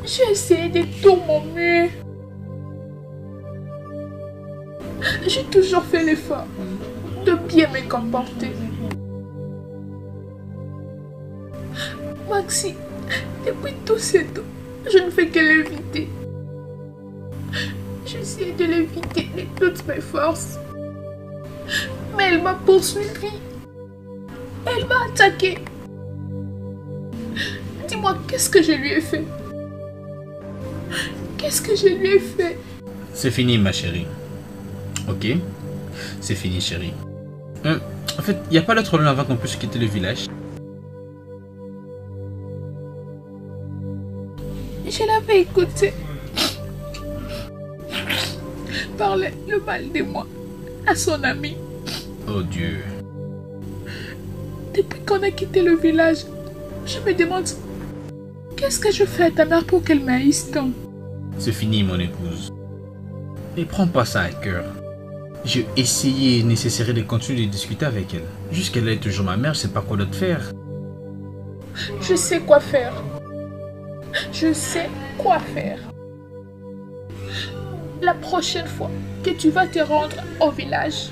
Speaker 7: J'ai essayé de tout mon mieux. J'ai toujours fait l'effort de bien me comporter. Maxi, depuis tout ce temps, je ne fais que l'éviter. J'essaie de l'éviter de toutes mes forces. Mais elle m'a poursuivi. Elle m'a attaqué. Dis-moi, qu'est-ce que je lui ai fait? Qu'est-ce que je lui ai fait?
Speaker 2: C'est fini, ma chérie. Ok? C'est fini, chérie. En fait, il n'y a pas d'autre lendemain qu'on puisse quitter le village.
Speaker 7: Je l'avais écouté parler le mal de moi à son ami.
Speaker 2: Oh Dieu.
Speaker 7: Depuis qu'on a quitté le village, je me demande qu'est-ce que je fais à ta mère pour qu'elle m'haïsse tant.
Speaker 2: C'est fini, mon épouse. Mais prends pas ça à cœur. J'ai essayé nécessaire de continuer de discuter avec elle. Jusqu'elle est toujours ma mère, je sais pas quoi d'autre faire.
Speaker 7: Je sais quoi faire. Je sais quoi faire. La prochaine fois que tu vas te rendre au village,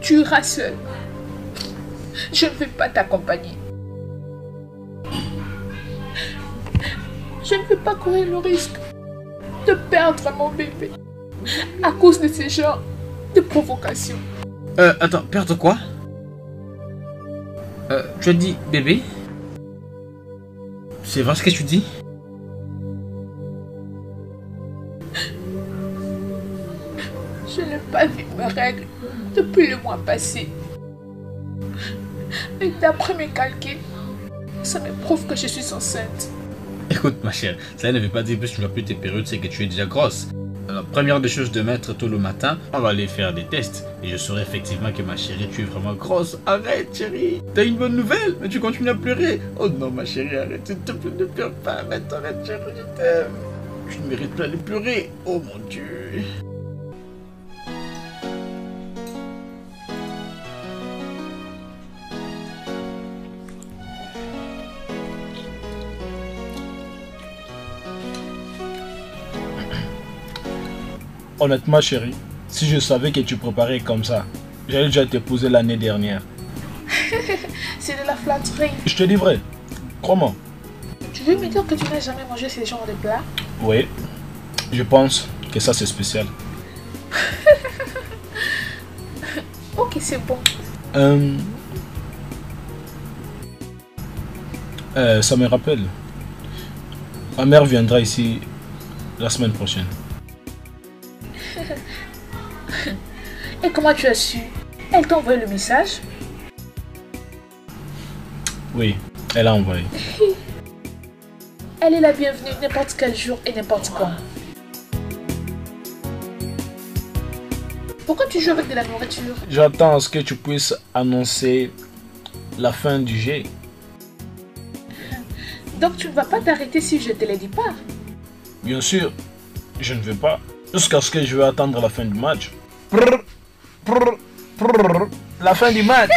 Speaker 7: tu iras seul. Je ne vais pas t'accompagner. Je ne vais pas courir le risque de perdre mon bébé à cause de ce genre de provocation.
Speaker 2: Attends, perdre quoi? Tu as dit bébé? C'est vrai ce que tu dis?
Speaker 7: Je n'ai pas vu mes règles depuis le mois passé. Et d'après mes calculs, ça me prouve que je suis enceinte.
Speaker 2: Écoute ma chère, ça ne veut pas dire que tu n'as plus tes périodes, c'est que tu es déjà grosse. Alors première des choses, demain très tôt le matin, on va aller faire des tests. Et je saurai effectivement que ma chérie, tu es vraiment grosse. Arrête chérie, t'as une bonne nouvelle, mais tu continues à pleurer. Oh non ma chérie, arrête, s'il te plaît, ne pleure pas, arrête chérie, je t'aime. Tu ne mérites pas de pleurer, oh mon Dieu.
Speaker 4: Honnêtement, chérie, si je savais que tu préparais comme ça, j'allais déjà t'épouser l'année dernière.
Speaker 1: C'est de la flatterie.
Speaker 4: Je te dis vrai. Crois-moi.
Speaker 1: Tu veux me dire que tu n'as jamais mangé ces genres de plats?
Speaker 4: Oui. Je pense que ça, c'est spécial.
Speaker 1: Ok, c'est bon.
Speaker 4: Ça me rappelle. Ma mère viendra ici la semaine prochaine.
Speaker 1: Et comment tu as su? Elle t'a envoyé le message?
Speaker 4: Oui, elle a envoyé.
Speaker 1: Elle est la bienvenue n'importe quel jour et n'importe quand. Pourquoi tu joues avec de la nourriture?
Speaker 4: J'attends à ce que tu puisses annoncer la fin du jeu.
Speaker 1: Donc tu ne vas pas t'arrêter si je ne te le dis pas?
Speaker 4: Bien sûr, je ne veux pas. Jusqu'à ce que je vais attendre la fin du match. Prrr, prrr, prrr, la fin du match.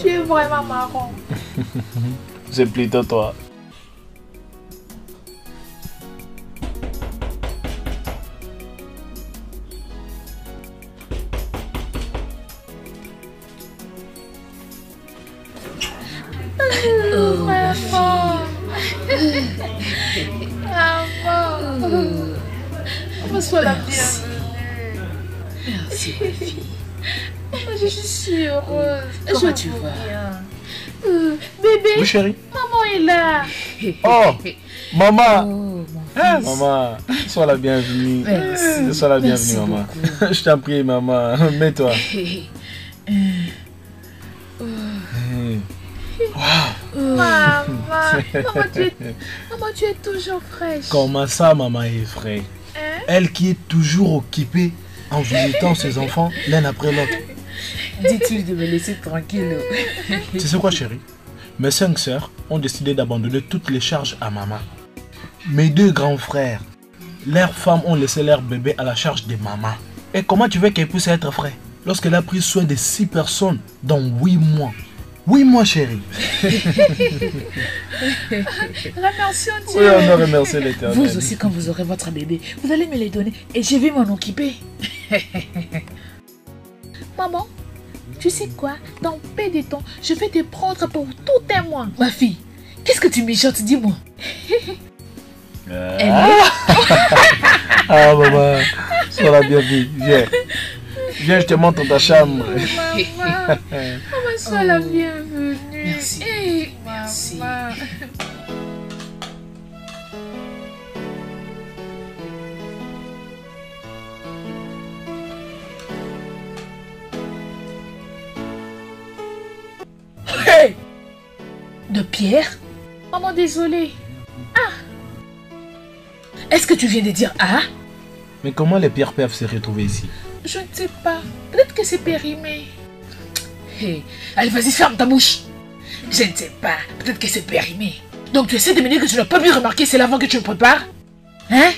Speaker 1: Tu es vraiment marrant.
Speaker 4: C'est plutôt toi.
Speaker 1: Oh, maman. Maman. Maman, sois la bienvenue.
Speaker 7: Merci, ma fille.
Speaker 1: Maman, je suis si heureuse.
Speaker 7: Comment tu vas?
Speaker 1: Bébé,
Speaker 4: Oui, chérie.
Speaker 1: maman est là.
Speaker 4: Oh, maman.
Speaker 7: Oh, mon
Speaker 4: Hein,
Speaker 7: fils.
Speaker 4: maman, sois la bienvenue.
Speaker 7: Merci.
Speaker 4: Sois la
Speaker 7: Merci
Speaker 4: bienvenue, maman.
Speaker 7: beaucoup.
Speaker 4: Je t'en prie, maman. Mets-toi.
Speaker 1: Maman, maman, tu es toujours fraîche.
Speaker 4: Comment ça, maman est vraie?
Speaker 1: Hein?
Speaker 4: Elle qui est toujours occupée en visitant ses enfants l'un après l'autre.
Speaker 7: Dis-tu de me laisser tranquille.
Speaker 4: Tu sais quoi, chérie? Mes 5 sœurs ont décidé d'abandonner toutes les charges à maman. Mes 2 grands frères, leurs femmes ont laissé leur bébé à la charge de maman. Et comment tu veux qu'elle puisse être vraie lorsqu'elle a pris soin de 6 personnes dans 8 mois? 8 mois, chérie.
Speaker 1: Remercions Dieu.
Speaker 4: Oui, on doit remercier l'Éternel.
Speaker 7: Vous aussi, quand vous aurez votre bébé, vous allez me les donner et je vais m'en occuper.
Speaker 1: Maman, tu sais quoi? Dans peu de temps, je vais te prendre pour tout un mois.
Speaker 7: Ma fille, qu'est-ce que tu mijotes? Dis-moi.
Speaker 4: Ah, maman, sois la bienvenue. Viens. Viens, je te montre ta chambre.
Speaker 1: Maman, maman, sois la bienvenue.
Speaker 7: Merci.
Speaker 1: Hey,
Speaker 7: Merci.
Speaker 1: maman.
Speaker 7: Hey! De Pierre?
Speaker 1: Maman, désolée.
Speaker 7: Est-ce que tu viens de dire ah?
Speaker 4: Mais comment les pierres peuvent se retrouver ici?
Speaker 1: Je ne sais pas. Peut-être que c'est périmé.
Speaker 7: Hey, allez, vas-y, ferme ta bouche. Je ne sais pas, peut-être que c'est périmé. Donc tu essaies de me dire que tu n'as pas bien remarqué cela avant que tu me prépares? Hein?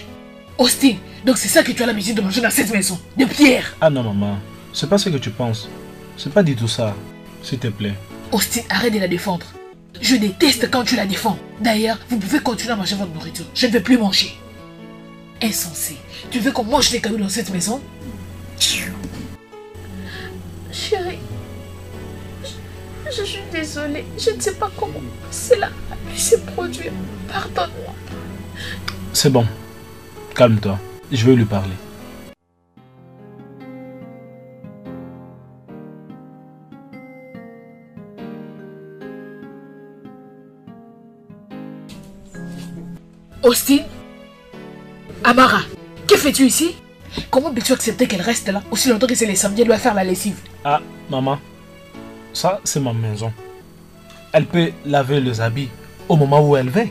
Speaker 7: Austin, donc c'est ça que tu as l'habitude de manger dans cette maison? De Pierre?
Speaker 4: Ah non, maman, c'est pas ce que tu penses. C'est pas du tout ça. S'il te plaît.
Speaker 7: Austin, arrête de la défendre. Je déteste quand tu la défends. D'ailleurs, vous pouvez continuer à manger votre nourriture. Je ne veux plus manger. Insensé. Tu veux qu'on mange des cailloux dans cette maison?
Speaker 1: Chérie, je suis désolée. Je ne sais pas comment cela a pu se produire. Pardonne-moi.
Speaker 4: C'est bon. Calme-toi. Je vais lui parler.
Speaker 7: Austin? Amara, que fais-tu ici? Comment peux-tu accepter qu'elle reste là aussi longtemps que c'est les samedis, elle doit faire la lessive?
Speaker 4: Ah, maman. Ça, c'est ma maison. Elle peut laver les habits au moment où elle veut.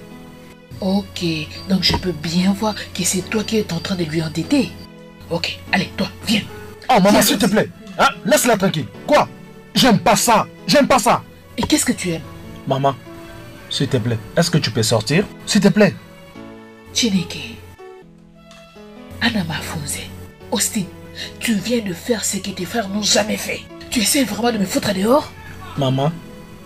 Speaker 7: Ok, donc je peux bien voir que c'est toi qui es en train de lui endetter. Ok, allez, toi, viens.
Speaker 4: Oh, maman,
Speaker 7: Viens,
Speaker 4: s'il te
Speaker 7: Austin.
Speaker 4: plaît. Hein? Laisse-la tranquille. Quoi? J'aime pas ça. J'aime pas ça.
Speaker 7: Et qu'est-ce que tu aimes?
Speaker 4: Maman, s'il te plaît, est-ce que tu peux sortir? S'il te plaît.
Speaker 7: Chineke. Anna Mafunze. Austin, tu viens de faire ce que tes frères n'ont jamais fait. Tu essaies vraiment de me foutre dehors?
Speaker 4: Maman,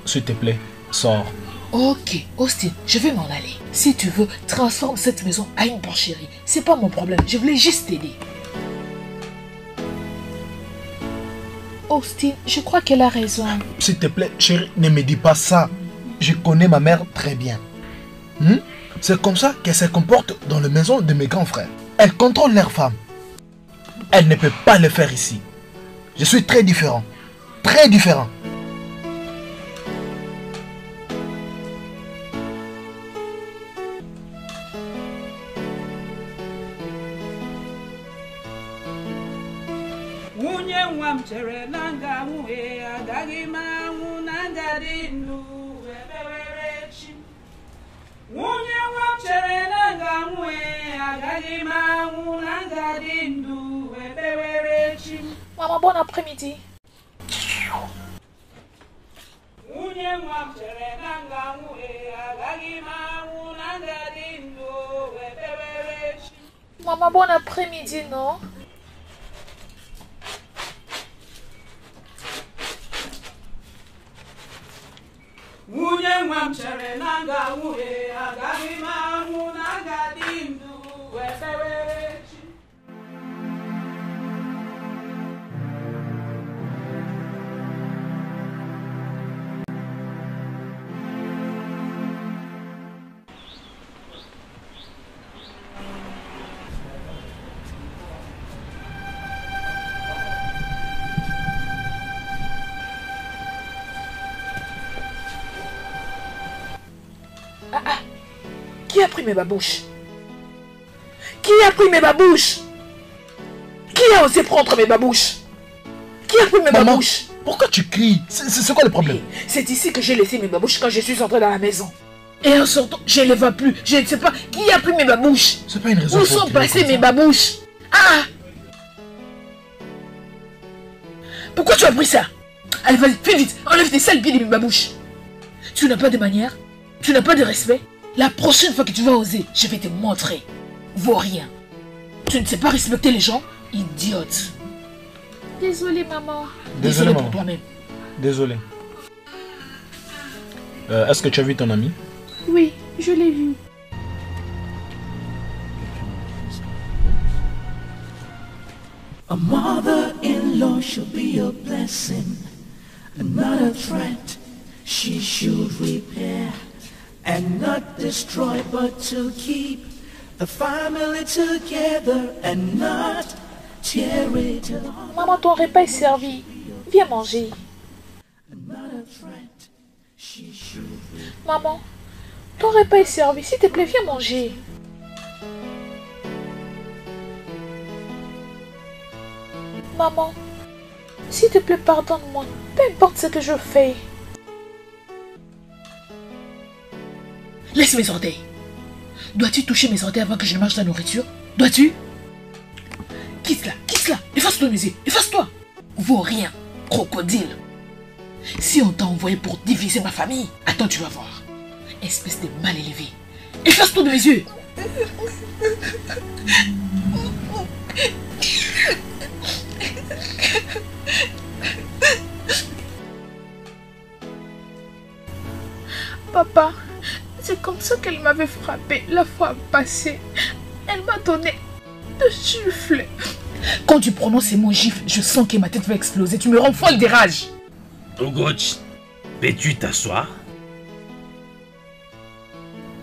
Speaker 4: s'il te plaît, sors.
Speaker 7: Ok, Austin, je vais m'en aller. Si tu veux, transforme cette maison à une porcherie. C'est pas mon problème, je voulais juste t'aider. Austin, je crois qu'elle a raison.
Speaker 9: S'il te plaît, chérie, ne me dis pas ça. Je connais ma mère très bien. C'est comme ça qu'elle se comporte dans la maison de mes grands frères. Elle contrôle leurs femmes. Elle ne peut pas le faire ici. Je suis très différent. Très différent.
Speaker 7: Maman, bon après-midi. Maman, bon après-midi, non? Qui a pris mes babouches? Qui a pris mes babouches? Qui a osé prendre mes babouches? Qui a pris mes babouches?
Speaker 9: Pourquoi tu cries? C'est quoi le problème?
Speaker 7: C'est ici que j'ai laissé mes babouches quand je suis entré dans la maison. Et en sortant, je ne les vois plus. Je ne sais pas qui a pris mes babouches.
Speaker 9: C'est pas une raison.
Speaker 7: Où sont passées mes babouches? Ah! Pourquoi tu as pris ça? Allez, vas-y, fais vite. Enlève tes sales pieds de mes babouches. Tu n'as pas de manière? Tu n'as pas de respect? La prochaine fois que tu vas oser, je vais te montrer. Vaurien. Tu ne sais pas respecter les gens? Idiote. Désolée, maman. Désolée pour toi-même.
Speaker 4: Désolé. Est-ce que tu as vu ton ami?
Speaker 7: Oui, je l'ai vu.
Speaker 10: A mother-in-law should be a blessing, and not a threat. She should repair and not destroy, but to keep the family together and not tear it apart.
Speaker 7: Maman, ton repas est servi. Viens manger. Maman, ton repas est servi. S'il te plaît, viens manger. Maman, s'il te plaît, pardonne-moi. Peu importe ce que je fais. Laisse mes orteils. Dois-tu toucher mes orteils avant que je ne mange ta nourriture? Dois-tu? Quitte-la, quitte-la. Efface-toi, mes yeux. Efface-toi. Vaut rien, crocodile. Si on t'a envoyé pour diviser ma famille, attends, tu vas voir. Espèce de mal élevé. Efface-toi de mes yeux. Papa, c'est comme ça qu'elle m'avait frappé la fois passée. Elle m'a donné 2 gifles. Quand tu prononces ces mots gifles, je sens que ma tête va exploser. Tu me rends folle de rage.
Speaker 2: Ugochi, peux-tu t'asseoir?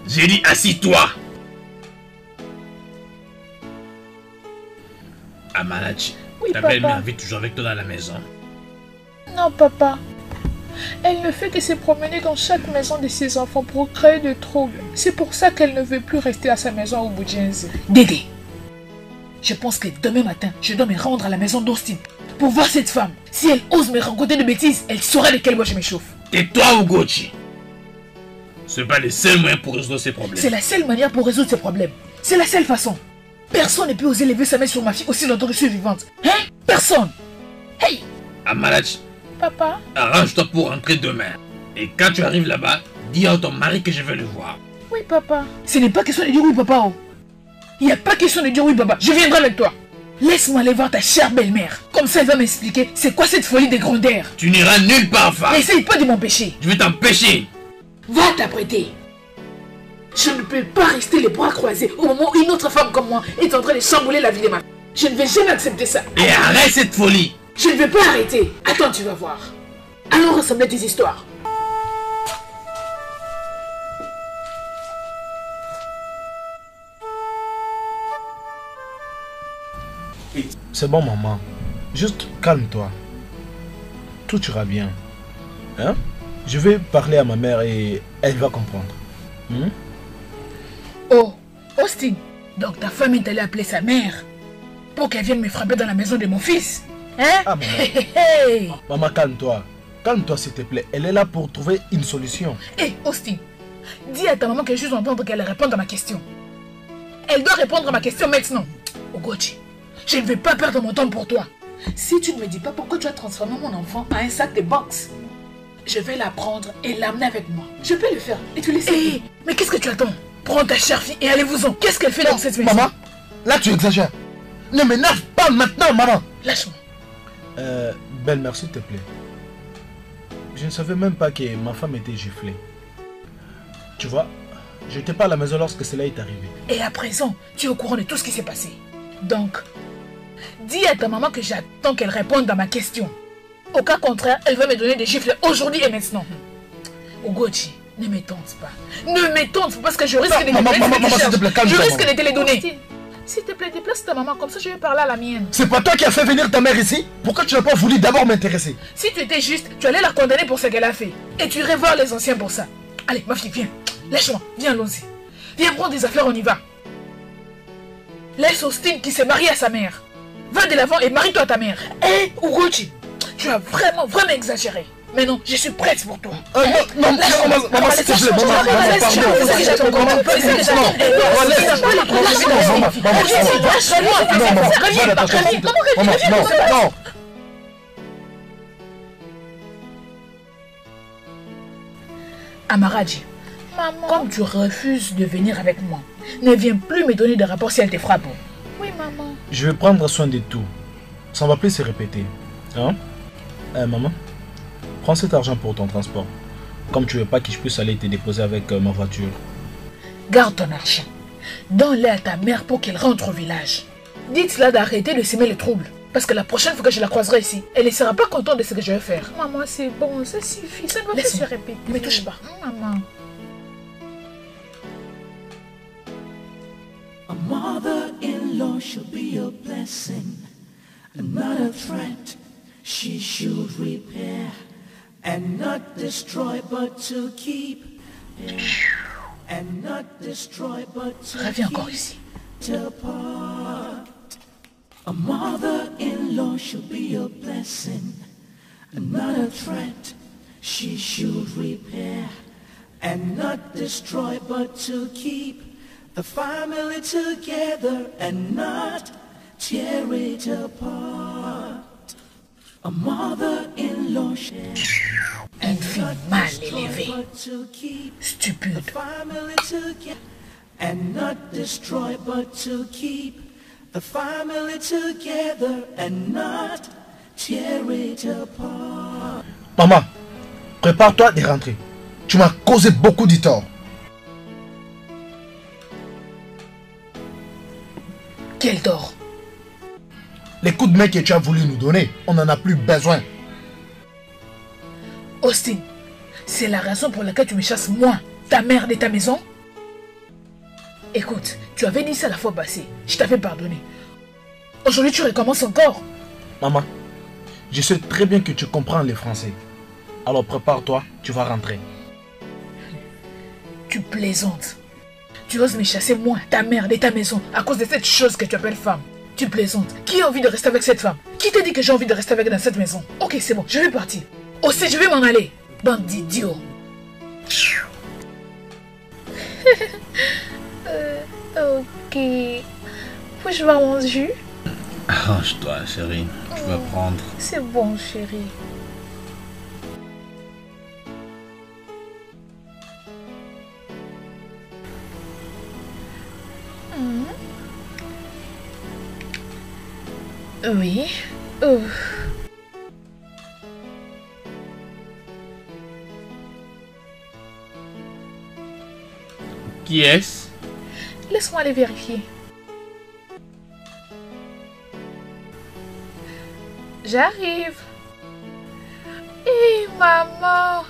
Speaker 2: J'ai dit assis-toi. Amarachi,
Speaker 7: oui,
Speaker 2: ta belle-mère
Speaker 7: papa.
Speaker 2: vit toujours avec toi dans la maison.
Speaker 7: Non, papa. Elle ne fait que se promener dans chaque maison de ses enfants pour créer des troubles. C'est pour ça qu'elle ne veut plus rester à sa maison au Boudjenzi. Dédé, je pense que demain matin, je dois me rendre à la maison d'Austin pour voir cette femme. Si elle ose me raconter de bêtises, elle saura de quel bois je m'échauffe.
Speaker 2: Tais-toi, Ugochi. Ce n'est pas le seul moyen pour résoudre ces problèmes.
Speaker 7: C'est la seule manière pour résoudre ces problèmes. C'est la seule façon. Personne ne peut oser lever sa main sur ma fille aussi longtemps que je suis vivante. Hein? Personne. Hey!
Speaker 2: Amarachi,
Speaker 7: Papa?
Speaker 2: arrange-toi pour rentrer demain. Et quand tu arrives là-bas, dis à ton mari que je vais le voir.
Speaker 7: Oui, papa. Ce n'est pas question de dire oui, papa. Oh. Il n'y a pas question de dire oui, papa. Je viendrai avec toi. Laisse-moi aller voir ta chère belle-mère. Comme ça, elle va m'expliquer c'est quoi cette folie de grandeur.
Speaker 2: Tu n'iras nulle part, femme.
Speaker 7: N'essaye pas de m'empêcher.
Speaker 2: Je vais t'empêcher.
Speaker 1: Va t'apprêter. Je ne peux pas rester les bras croisés au moment où une autre femme comme moi est en train de chambouler la vie de ma fille. Je ne vais jamais accepter ça.
Speaker 2: Et arrête cette folie.
Speaker 1: Je ne vais pas arrêter. Attends, tu vas voir. Allons ressembler tes histoires.
Speaker 9: C'est bon, maman. Juste calme-toi. Tout ira bien. Hein? Je vais parler à ma mère et elle va comprendre.
Speaker 1: Oh, Austin. Donc ta femme est allée appeler sa mère pour qu'elle vienne me frapper dans la maison de mon fils. Hein?
Speaker 9: Ah, maman. Maman, calme-toi. Calme-toi, s'il te plaît. Elle est là pour trouver une solution.
Speaker 1: Hé, Austin. Dis à ta maman que je suis entendre qu'elle réponde à ma question. Elle doit répondre à ma question maintenant. Ogochi, je ne vais pas perdre mon temps pour toi. Si tu ne me dis pas pourquoi tu as transformé mon enfant en un sac de box, je vais la prendre et l'amener avec moi. Je peux le faire et tu laisses. Hé, mais qu'est-ce que tu attends? Prends ta chère fille et allez-vous-en. Qu'est-ce qu'elle fait dans cette maison?
Speaker 9: Maman, là tu exagères. Ne m'énerve pas maintenant, maman.
Speaker 1: Lâche-moi.
Speaker 9: Belle-mère, s'il te plaît. Je ne savais même pas que ma femme était giflée. Tu vois, je n'étais pas à la maison lorsque cela est arrivé.
Speaker 1: Et à présent, tu es au courant de tout ce qui s'est passé. Donc, dis à ta maman que j'attends qu'elle réponde à ma question. Au cas contraire, elle va me donner des gifles aujourd'hui et maintenant. Ogochi, ne me tente pas. Ne me tente pas parce que je risque de
Speaker 9: je
Speaker 1: risque de te les donner. S'il te plaît, déplace ta maman, comme ça je vais parler à la mienne.
Speaker 9: C'est pas toi qui as fait venir ta mère ici? Pourquoi tu n'as pas voulu d'abord m'intéresser?
Speaker 1: Si tu étais juste, tu allais la condamner pour ce qu'elle a fait. Et tu irais voir les anciens pour ça. Allez, ma fille, viens. Lâche-moi, viens, allons-y. Viens prendre des affaires, on y va. Laisse Austin qui s'est marié à sa mère. Va de l'avant et marie-toi à ta mère. Hé, Ugochi, tu as vraiment exagéré. Mais non, je suis prête pour toi.
Speaker 9: Non, maman, s'il te plaît, non.
Speaker 1: Amaraji, comme tu refuses de venir avec moi, ne viens plus me donner de rapport si elle te frappe.
Speaker 5: Oui, maman.
Speaker 9: Je vais prendre soin de tout. Ça ne va plus se répéter. Hein? Maman, prends cet argent pour ton transport. Comme tu veux pas que je puisse aller te déposer avec ma voiture.
Speaker 1: Garde ton argent. Donne-le à ta mère pour qu'elle rentre au village. Dites-la d'arrêter de semer le trouble. Parce que la prochaine fois que je la croiserai ici, elle ne sera pas contente de ce que je vais faire.
Speaker 5: Maman, c'est bon, ça suffit. Ça ne va plus se répéter.
Speaker 1: Ne me touche pas.
Speaker 5: Maman.
Speaker 10: A mother-in-law should be a blessing and not a threat. She should repair and not destroy, but to keep. And not destroy, but to
Speaker 1: Reviens encore ici.
Speaker 10: apart. A mother-in-law should be a blessing and not a threat. She should repair and not destroy, but to keep the family together and not tear it apart. A mother-in-law should
Speaker 1: Une fille mal élevée, stupide.
Speaker 10: And not destroy, but to keep the family together and not tear it apart.
Speaker 9: Maman, prépare-toi de rentrer. Tu m'as causé beaucoup de tort.
Speaker 1: Quel tort?
Speaker 9: Les coups de main que tu as voulu nous donner, on n'en a plus besoin.
Speaker 1: Austin, c'est la raison pour laquelle tu me chasses moi, ta mère de ta maison? Écoute, tu avais dit ça la fois passée. Je t'avais pardonné. Aujourd'hui, tu recommences encore.
Speaker 9: Maman, je sais très bien que tu comprends le français. Alors prépare-toi, tu vas rentrer.
Speaker 1: Tu plaisantes. Tu oses me chasser moi, ta mère, de ta maison, à cause de cette chose que tu appelles femme. Tu plaisantes. Qui a envie de rester avec cette femme? Qui t'a dit que j'ai envie de rester avec dans cette maison? Ok, c'est bon, je vais partir. Aussi, je vais m'en aller. Bande d'idiots.
Speaker 5: Ok. Puis-je voir mon jus?
Speaker 2: Arrange-toi, chérie. Je vais prendre.
Speaker 5: C'est bon, chérie. Oui.
Speaker 2: Qui est-ce?
Speaker 5: Laisse-moi aller vérifier. J'arrive. Hé, maman.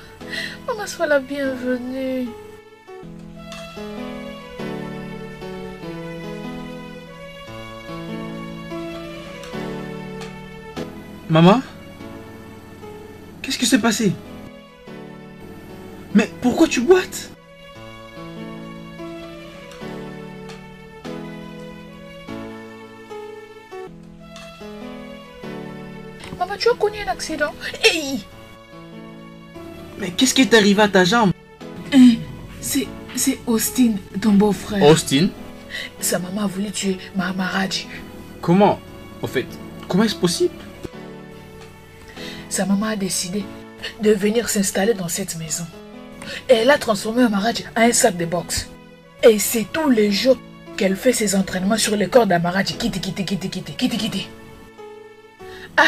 Speaker 5: Maman, sois la bienvenue.
Speaker 2: Maman? Qu'est-ce qui s'est passé? Mais pourquoi tu boites?
Speaker 5: Maman, tu as connu un accident? Hey!
Speaker 2: Mais qu'est-ce qui est arrivé à ta jambe?
Speaker 7: C'est Austin, ton beau-frère.
Speaker 2: Austin?
Speaker 7: Sa maman a voulu tuer Maharaj.
Speaker 2: Comment? En fait, comment est-ce possible?
Speaker 7: Sa maman a décidé de venir s'installer dans cette maison. Et elle a transformé Maharaj en un sac de boxe. Et c'est tous les jours qu'elle fait ses entraînements sur le corps d'Amaraj. Kitty. Ah!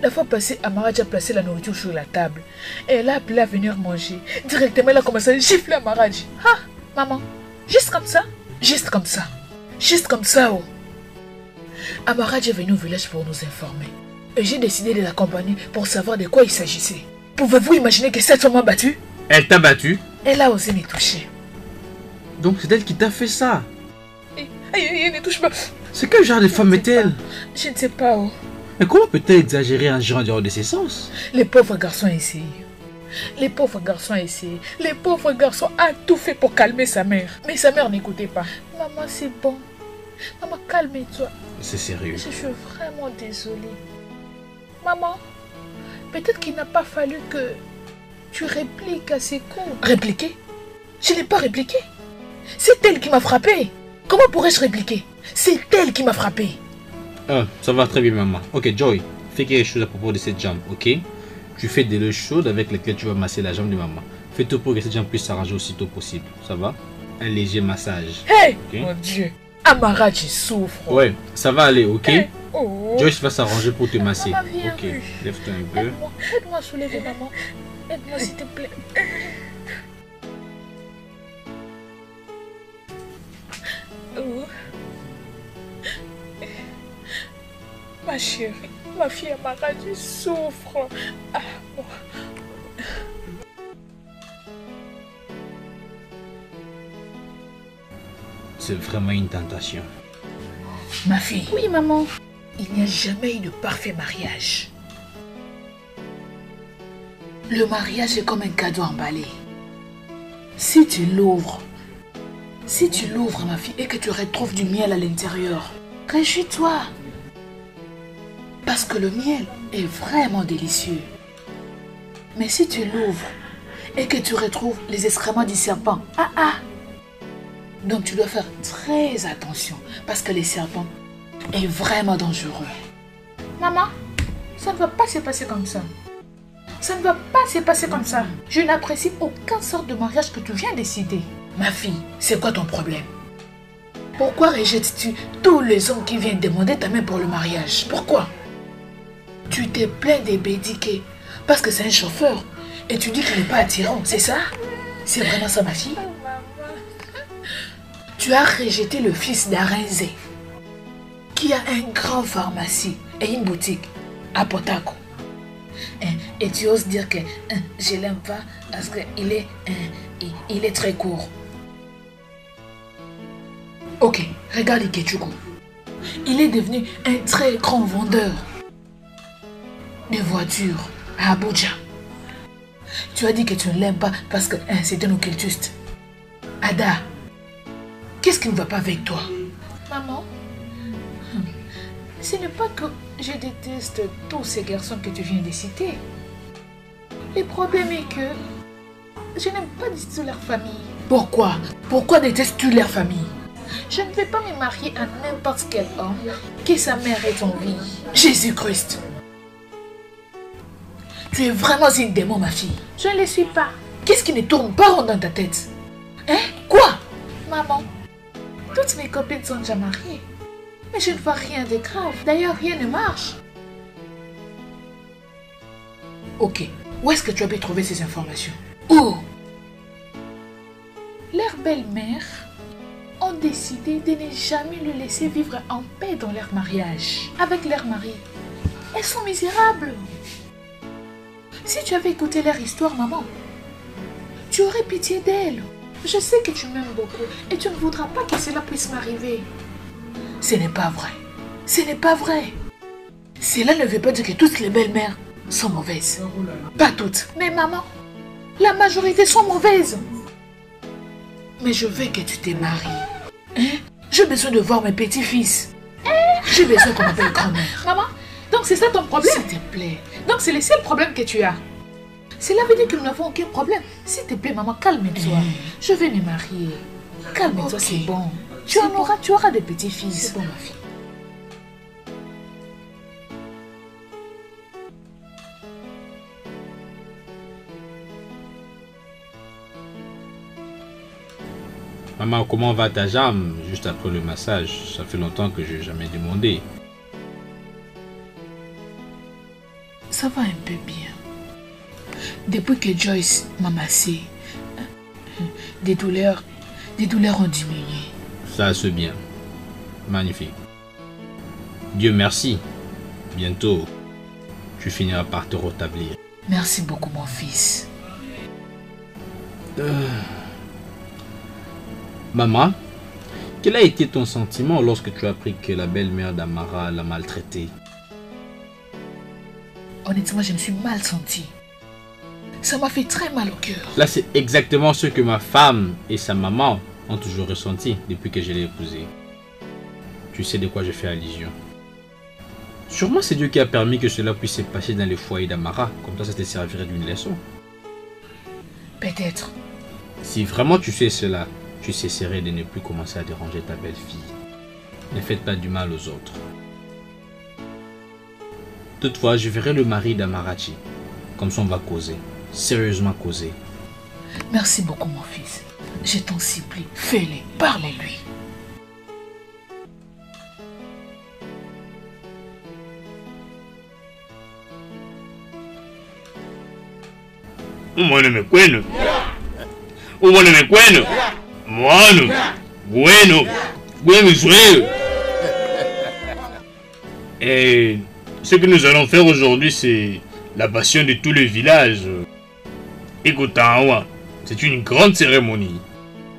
Speaker 7: La fois passée, Amaraj a placé la nourriture sur la table. Et elle a appelé à venir manger. Directement, elle a commencé à gifler Amaraj. Ah! Maman, juste comme ça? Juste comme ça. Juste comme ça, oh! Amaraj est venu au village pour nous informer. Et j'ai décidé de l'accompagner pour savoir de quoi il s'agissait. Pouvez-vous imaginer que cette femme m'a battu?
Speaker 2: Elle t'a battu?
Speaker 7: Elle a osé me toucher.
Speaker 2: Donc c'est elle qui t'a fait ça?
Speaker 7: Aïe, ne touche pas.
Speaker 2: C'est quel genre de femme est-elle?
Speaker 7: Je ne sais pas, oh.
Speaker 2: Mais comment peut-elle exagérer en gérant dehors de ses sens?
Speaker 7: Les pauvres garçons ont essayé. Les pauvres garçons ont essayé. Les pauvres garçons ont tout fait pour calmer sa mère. Mais sa mère n'écoutait pas. Maman, c'est bon. Maman, calme-toi.
Speaker 2: C'est sérieux.
Speaker 7: Je suis vraiment désolée. Maman, peut-être qu'il n'a pas fallu que tu répliques à ses coups. Répliquer? Je n'ai pas répliqué. C'est elle qui m'a frappé. Comment pourrais-je répliquer? C'est elle qui m'a frappé.
Speaker 2: Ah, ça va très bien, maman. Ok, Joy, fais quelque chose à propos de cette jambe, ok? Tu fais des l'eau chaude avec lesquelles tu vas masser la jambe de maman. Fais tout pour que cette jambe puisse s'arranger aussitôt possible. Ça va? Un léger massage.
Speaker 7: Hé,
Speaker 2: okay?
Speaker 7: Mon Dieu. Amaraj souffre.
Speaker 2: Ouais, ça va aller, ok?
Speaker 7: Hey. Oh.
Speaker 2: Joyce va s'arranger pour te masser.
Speaker 7: Maman, viens.
Speaker 2: Ok, lève-toi un peu.
Speaker 7: Aide-moi à soulever, maman. Aide-moi, s'il te plaît. Oh. Ma chérie, ma fille Amaraj souffre. Ah, bon.
Speaker 2: C'est vraiment une tentation.
Speaker 7: Ma fille.
Speaker 5: Oui, maman.
Speaker 7: Il n'y a jamais eu de parfait mariage. Le mariage est comme un cadeau emballé. Si tu l'ouvres, ma fille, et que tu retrouves du miel à l'intérieur, réjouis-toi. Parce que le miel est vraiment délicieux. Mais si tu l'ouvres et que tu retrouves les excréments du serpent, donc tu dois faire très attention parce que les serpents est vraiment dangereux. Maman, ça ne va pas se passer comme ça. Ça ne va pas se passer comme ça. Je n'apprécie aucun sort de mariage que tu viens décider. Ma fille, c'est quoi ton problème? Pourquoi rejettes-tu tous les hommes qui viennent demander ta main pour le mariage? Pourquoi? Tu t'es plaint des bédiqués parce que c'est un chauffeur et tu dis qu'il n'est pas attirant, c'est ça? C'est vraiment ça, ma fille? Tu as rejeté le fils d'Arinzé qui a une grande pharmacie et une boutique à Potako. Et tu oses dire que je ne l'aime pas parce qu'il est très court. Ok, regarde Ikechuku. Il est devenu un très grand vendeur de voitures à Abuja. Tu as dit que tu ne l'aimes pas parce que c'est un occultiste. Ada, qu'est-ce qui ne va pas avec toi? Maman, ce n'est pas que je déteste tous ces garçons que tu viens de citer. Le problème est que je n'aime pas du tout leur famille. Pourquoi? Pourquoi détestes-tu leur famille? Je ne vais pas me marier à n'importe quel homme que sa mère est en vie. Jésus-Christ. Tu es vraiment une démon, ma fille.
Speaker 5: Je ne le suis pas.
Speaker 7: Qu'est-ce qui ne tourne pas rond dans ta tête? Quoi?
Speaker 5: Maman, toutes mes copines sont déjà mariées. Mais je ne vois rien de grave. D'ailleurs, rien ne marche.
Speaker 7: Ok. Où est-ce que tu as pu trouver ces informations? Où?
Speaker 5: Leur
Speaker 7: belle-mère ont décidé de ne jamais le laisser vivre en paix dans leur mariage avec leur mari. Elles sont misérables. Si tu avais écouté leur histoire, maman, tu aurais pitié d'elles. Je sais que tu m'aimes beaucoup et tu ne voudras pas que cela puisse m'arriver. Ce n'est pas vrai. Ce n'est pas vrai. Cela ne veut pas dire que toutes les belles-mères sont mauvaises. Pas toutes. Mais maman, la majorité sont mauvaises. Mais je veux que tu te maries. Hein? J'ai besoin de voir mes petits-fils. J'ai besoin qu'on m'appelle grand-mère.
Speaker 1: Maman, donc c'est ça ton problème?
Speaker 7: S'il te plaît.
Speaker 1: Donc c'est le seul problème que tu as.
Speaker 7: Cela veut dire que nous n'avons aucun problème. S'il te plaît, maman, calme-toi. Je vais me marier. Calme-toi, c'est bon. Tu auras des petits-fils.
Speaker 1: C'est bon, ma fille.
Speaker 2: Maman, comment va ta jambe juste après le massage? Ça fait longtemps que je n'ai jamais demandé.
Speaker 7: Ça va un peu bien. Depuis que Joyce m'a massé, des douleurs ont diminué.
Speaker 2: Ça c'est bien. Magnifique. Dieu merci. Bientôt, tu finiras par te rétablir.
Speaker 7: Merci beaucoup, mon fils.
Speaker 2: Maman, quel a été ton sentiment lorsque tu as appris que la belle-mère d'Amara l'a maltraité?
Speaker 7: Honnêtement, je me suis mal sentie. Ça m'a fait très mal au cœur.
Speaker 2: Là, c'est exactement ce que ma femme et sa maman ont toujours ressenti depuis que je l'ai épousée. Tu sais de quoi je fais allusion. Sûrement c'est Dieu qui a permis que cela puisse se passer dans les foyers d'Amara. Comme ça te servirait d'une leçon.
Speaker 7: Peut-être.
Speaker 2: Si vraiment tu sais cela, tu cesserais de ne plus commencer à déranger ta belle-fille. Ne faites pas du mal aux autres. Toutefois, je verrai le mari d'Amarachi. Comme ça, on va causer. Sérieusement causer.
Speaker 7: Merci beaucoup, mon fils. Je t'en supplie. Fais-le. Parle-lui.
Speaker 2: Bueno, me cueno. Bueno, me cueno. Bueno, mi suegro. Et ce que nous allons faire aujourd'hui, c'est la passion de tout le village. Écoute, c'est une grande cérémonie.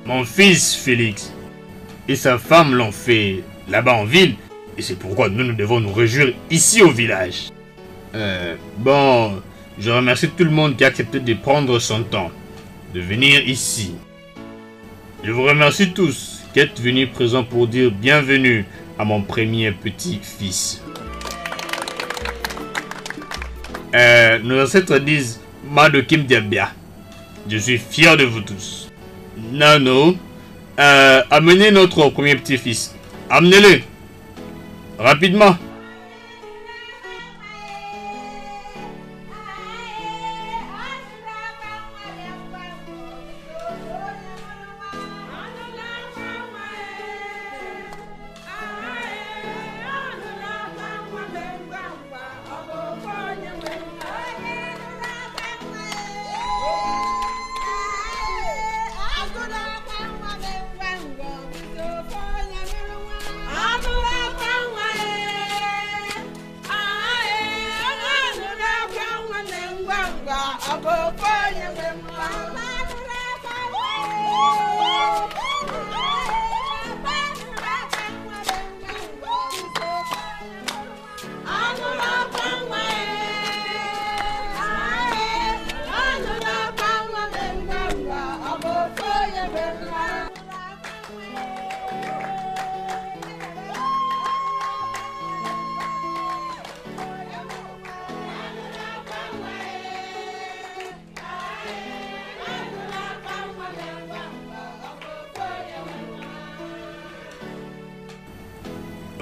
Speaker 2: Mon fils Félix et sa femme l'ont fait là-bas en ville. Et c'est pourquoi nous devons nous réjouir ici au village. Bon, je remercie tout le monde qui a accepté de prendre son temps de venir ici. Je vous remercie tous qui êtes venus présents pour dire bienvenue à mon premier petit-fils. Nos ancêtres disent Madokim Diabia. Je suis fier de vous tous. Nano, amenez notre premier petit-fils. Amenez-le. Rapidement.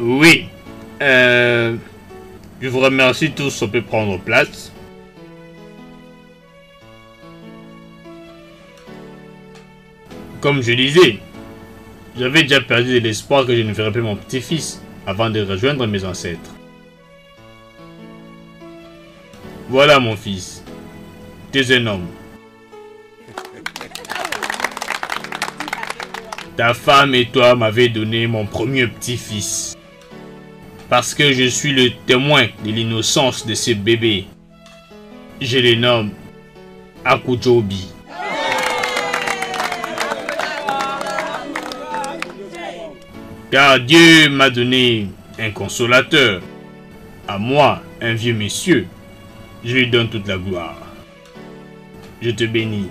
Speaker 2: Oui. Je vous remercie tous, on peut prendre place. Comme je disais, j'avais déjà perdu de l'espoir que je ne verrais plus mon petit-fils avant de rejoindre mes ancêtres. Voilà mon fils. Tu es un homme. Ta femme et toi m'avez donné mon premier petit-fils. Parce que je suis le témoin de l'innocence de ce bébé. Je le nomme Akujobi. Car Dieu m'a donné un consolateur. À moi, un vieux monsieur. Je lui donne toute la gloire. Je te bénis.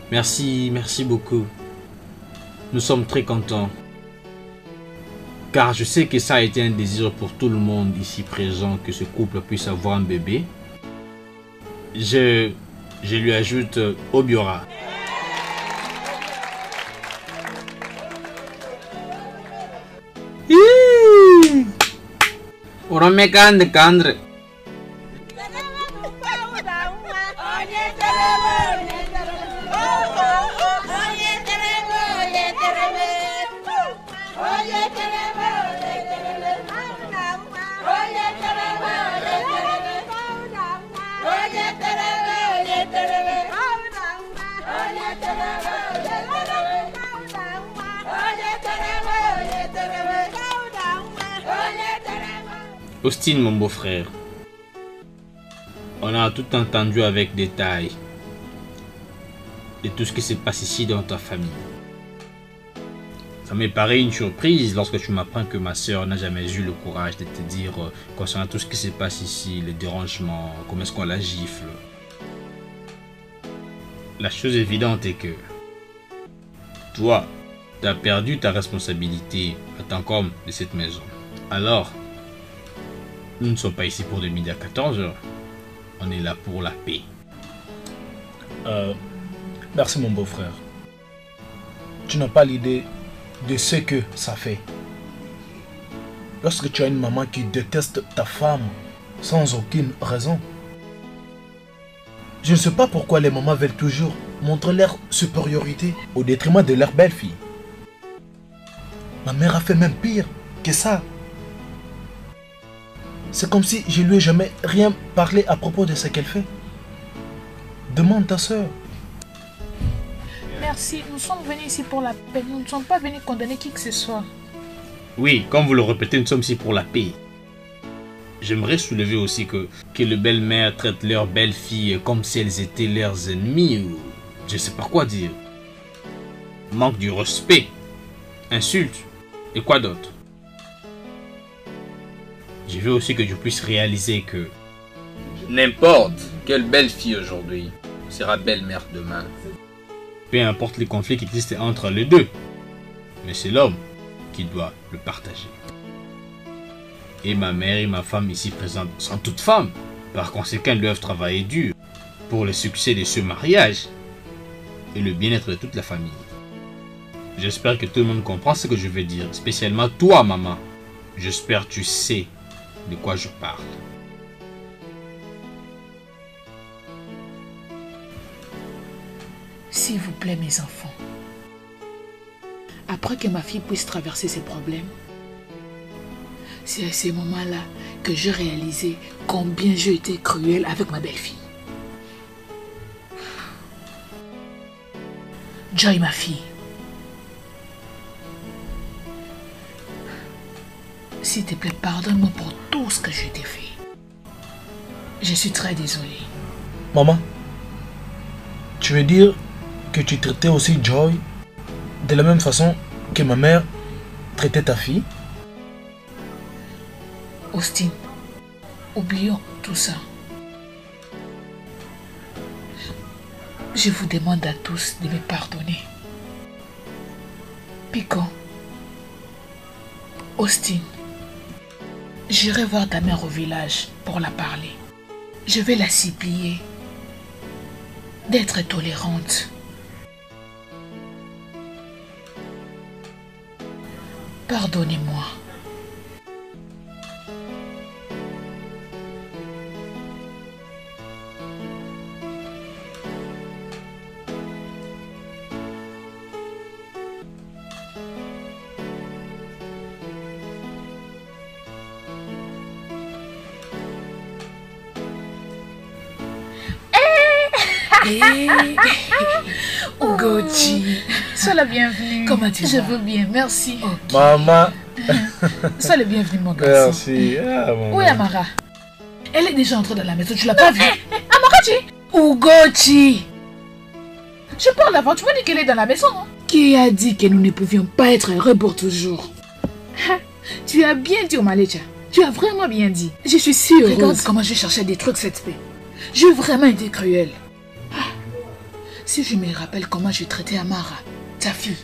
Speaker 2: Merci beaucoup. Nous sommes très contents. Car je sais que ça a été un désir pour tout le monde ici présent que ce couple puisse avoir un bébé. Je lui ajoute Obiora. Kandre. Austin, mon beau-frère, on a tout entendu avec détail de tout ce qui se passe ici dans ta famille. Ça m'est paru une surprise lorsque tu m'apprends que ma soeur n'a jamais eu le courage de te dire concernant tout ce qui se passe ici, les dérangements, comment est-ce qu'on la gifle. La chose évidente est que toi, tu as perdu ta responsabilité en tant qu'homme de cette maison. Alors, nous ne sommes pas ici pour de midi à 14h. On est là pour la paix.
Speaker 9: Merci mon beau-frère. Tu n'as pas l'idée de ce que ça fait. Lorsque tu as une maman qui déteste ta femme sans aucune raison. Je ne sais pas pourquoi les mamans veulent toujours montrer leur supériorité au détriment de leur belle-fille. Ma mère a fait même pire que ça. C'est comme si je lui ai jamais rien parlé à propos de ce qu'elle fait. Demande ta soeur.
Speaker 7: Merci, nous sommes venus ici pour la paix. Nous ne sommes pas venus condamner qui que ce soit.
Speaker 2: Oui, comme vous le répétez, nous sommes ici pour la paix. J'aimerais soulever aussi que les belles-mères traitent leurs belles-filles comme si elles étaient leurs ennemies ou je ne sais pas quoi dire. Manque du respect, insulte et quoi d'autre. Je veux aussi que tu puisses réaliser que
Speaker 3: n'importe quelle belle-fille aujourd'hui sera belle-mère demain.
Speaker 2: Peu importe les conflits qui existent entre les deux, mais c'est l'homme qui doit le partager. Et ma mère et ma femme ici présentes sont toutes femmes. Par conséquent, elles doivent travailler dur pour le succès de ce mariage et le bien-être de toute la famille. J'espère que tout le monde comprend ce que je veux dire, spécialement toi, maman. J'espère que tu sais de quoi je parle.
Speaker 7: S'il vous plaît, mes enfants, après que ma fille puisse traverser ses problèmes, c'est à ces moments-là que j'ai réalisé combien j'ai été cruel avec ma belle-fille. Joy, ma fille, s'il te plaît, pardonne-moi pour tout ce que je t'ai fait. Je suis très désolée.
Speaker 9: Maman, Tu veux dire que tu traitais aussi Joy de la même façon que ma mère traitait ta fille?
Speaker 7: Austin, oublions tout ça. Je vous demande à tous de me pardonner. Pico, Austin, j'irai voir ta mère au village pour la parler. Je vais la supplier d'être tolérante. Pardonnez-moi. Ugochi, sois la bienvenue. Comment tu vas? Je veux bien, merci. Okay.
Speaker 9: Maman.
Speaker 7: Sois le bienvenu, mon garçon.
Speaker 9: Merci. Ah,
Speaker 7: où est Amara? Elle est déjà entrée dans la maison, tu l'as pas vue? Amarachi! Ugochi! Je parle avant, tu m'as dit qu'elle est dans la maison. Hein? Qui a dit que nous ne pouvions pas être heureux pour toujours? Tu as bien dit, Omalecha. Tu as vraiment bien dit. Je suis si heureuse. Regarde comment je cherchais des trucs cette paix. J'ai vraiment été cruelle. Si je me rappelle comment je traitais Amara, ta fille,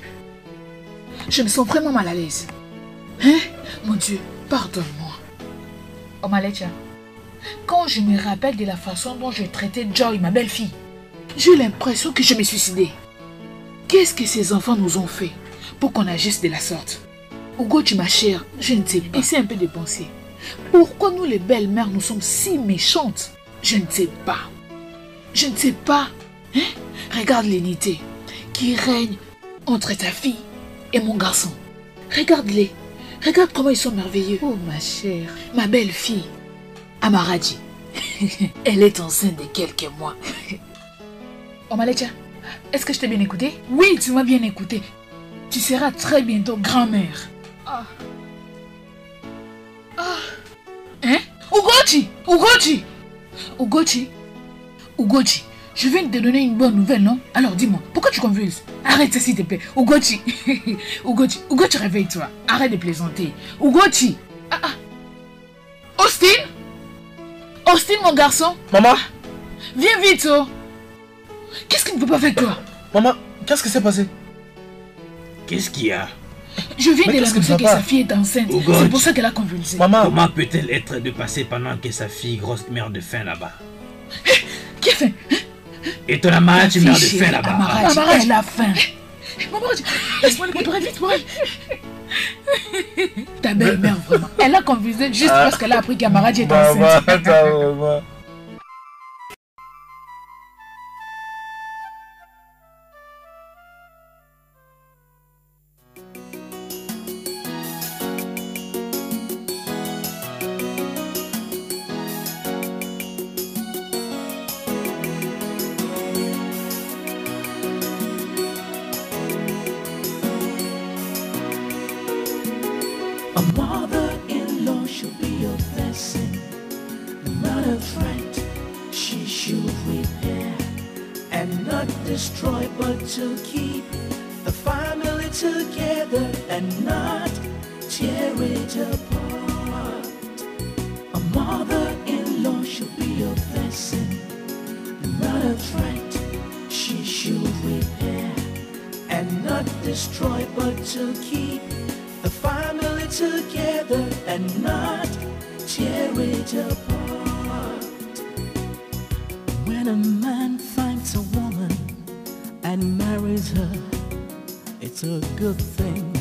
Speaker 7: je me sens vraiment mal à l'aise. Hein? Mon Dieu, pardonne-moi. Omalecha, quand je me rappelle de la façon dont je traitais Joy, ma belle-fille, j'ai l'impression que je me suicidais. Qu'est-ce que ces enfants nous ont fait pour qu'on agisse de la sorte? Ugochi, ma chère, je ne sais pas. Essaie un peu de penser. Pourquoi nous les belles-mères nous sommes si méchantes? Je ne sais pas. Je ne sais pas. Hein? Regarde l'unité qui règne entre ta fille et mon garçon. Regarde-les. Regarde comment ils sont merveilleux. Oh ma chère, ma belle-fille, Amaraji. Elle est enceinte de quelques mois. Omalecha, est-ce que je t'ai bien écouté? Oui, tu m'as bien écouté. Tu seras très bientôt grand-mère. Ah. Ah. Hein? Ugochi! Ugochi! Ugochi! Ugochi! Je viens de te donner une bonne nouvelle, non? Alors dis-moi, pourquoi tu convulses? Arrête ça s'il te plaît. Ugochi. Ugochi, réveille-toi. Arrête de plaisanter. Ugochi. Austin? Austin, mon garçon.
Speaker 9: Maman?
Speaker 7: Viens vite, oh. Qu'est-ce qu'il ne peut pas faire toi?
Speaker 9: Maman, qu'est-ce qui s'est passé?
Speaker 2: Qu'est-ce qu'il y a?
Speaker 7: Je viens de l'annoncer que sa fille est enceinte. C'est pour ça qu'elle a convulsé.
Speaker 2: Maman, comment peut-elle être dépassée pendant que sa fille grosse meurt de faim là-bas?
Speaker 7: Qui a faim?
Speaker 2: Et ton Amara, tu meurs de faim là-bas.
Speaker 7: Amara, elle a faim. Maman, laisse-moi le montrer vite, moi. Ta belle-mère, vraiment. Elle a convulsé juste parce qu'elle a appris qu'Amara est enceinte.
Speaker 9: Maman.
Speaker 10: A mother-in-law should be a blessing, not a threat. She should repair and not destroy, but to keep the family together and not tear it apart. A mother-in-law should be a blessing, not a threat. She should repair and not destroy, but to keep the family together and not tear it apart. When a man finds a woman and marries her, it's a good thing.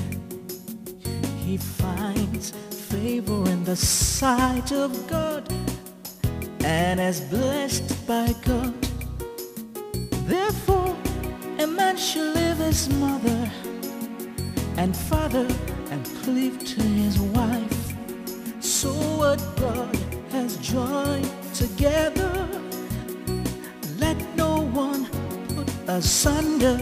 Speaker 10: He finds favor in the sight of God and is blessed by God. Therefore, a man should leave his mother and father and cleave to his wife. So what God has joined together, let no one put asunder.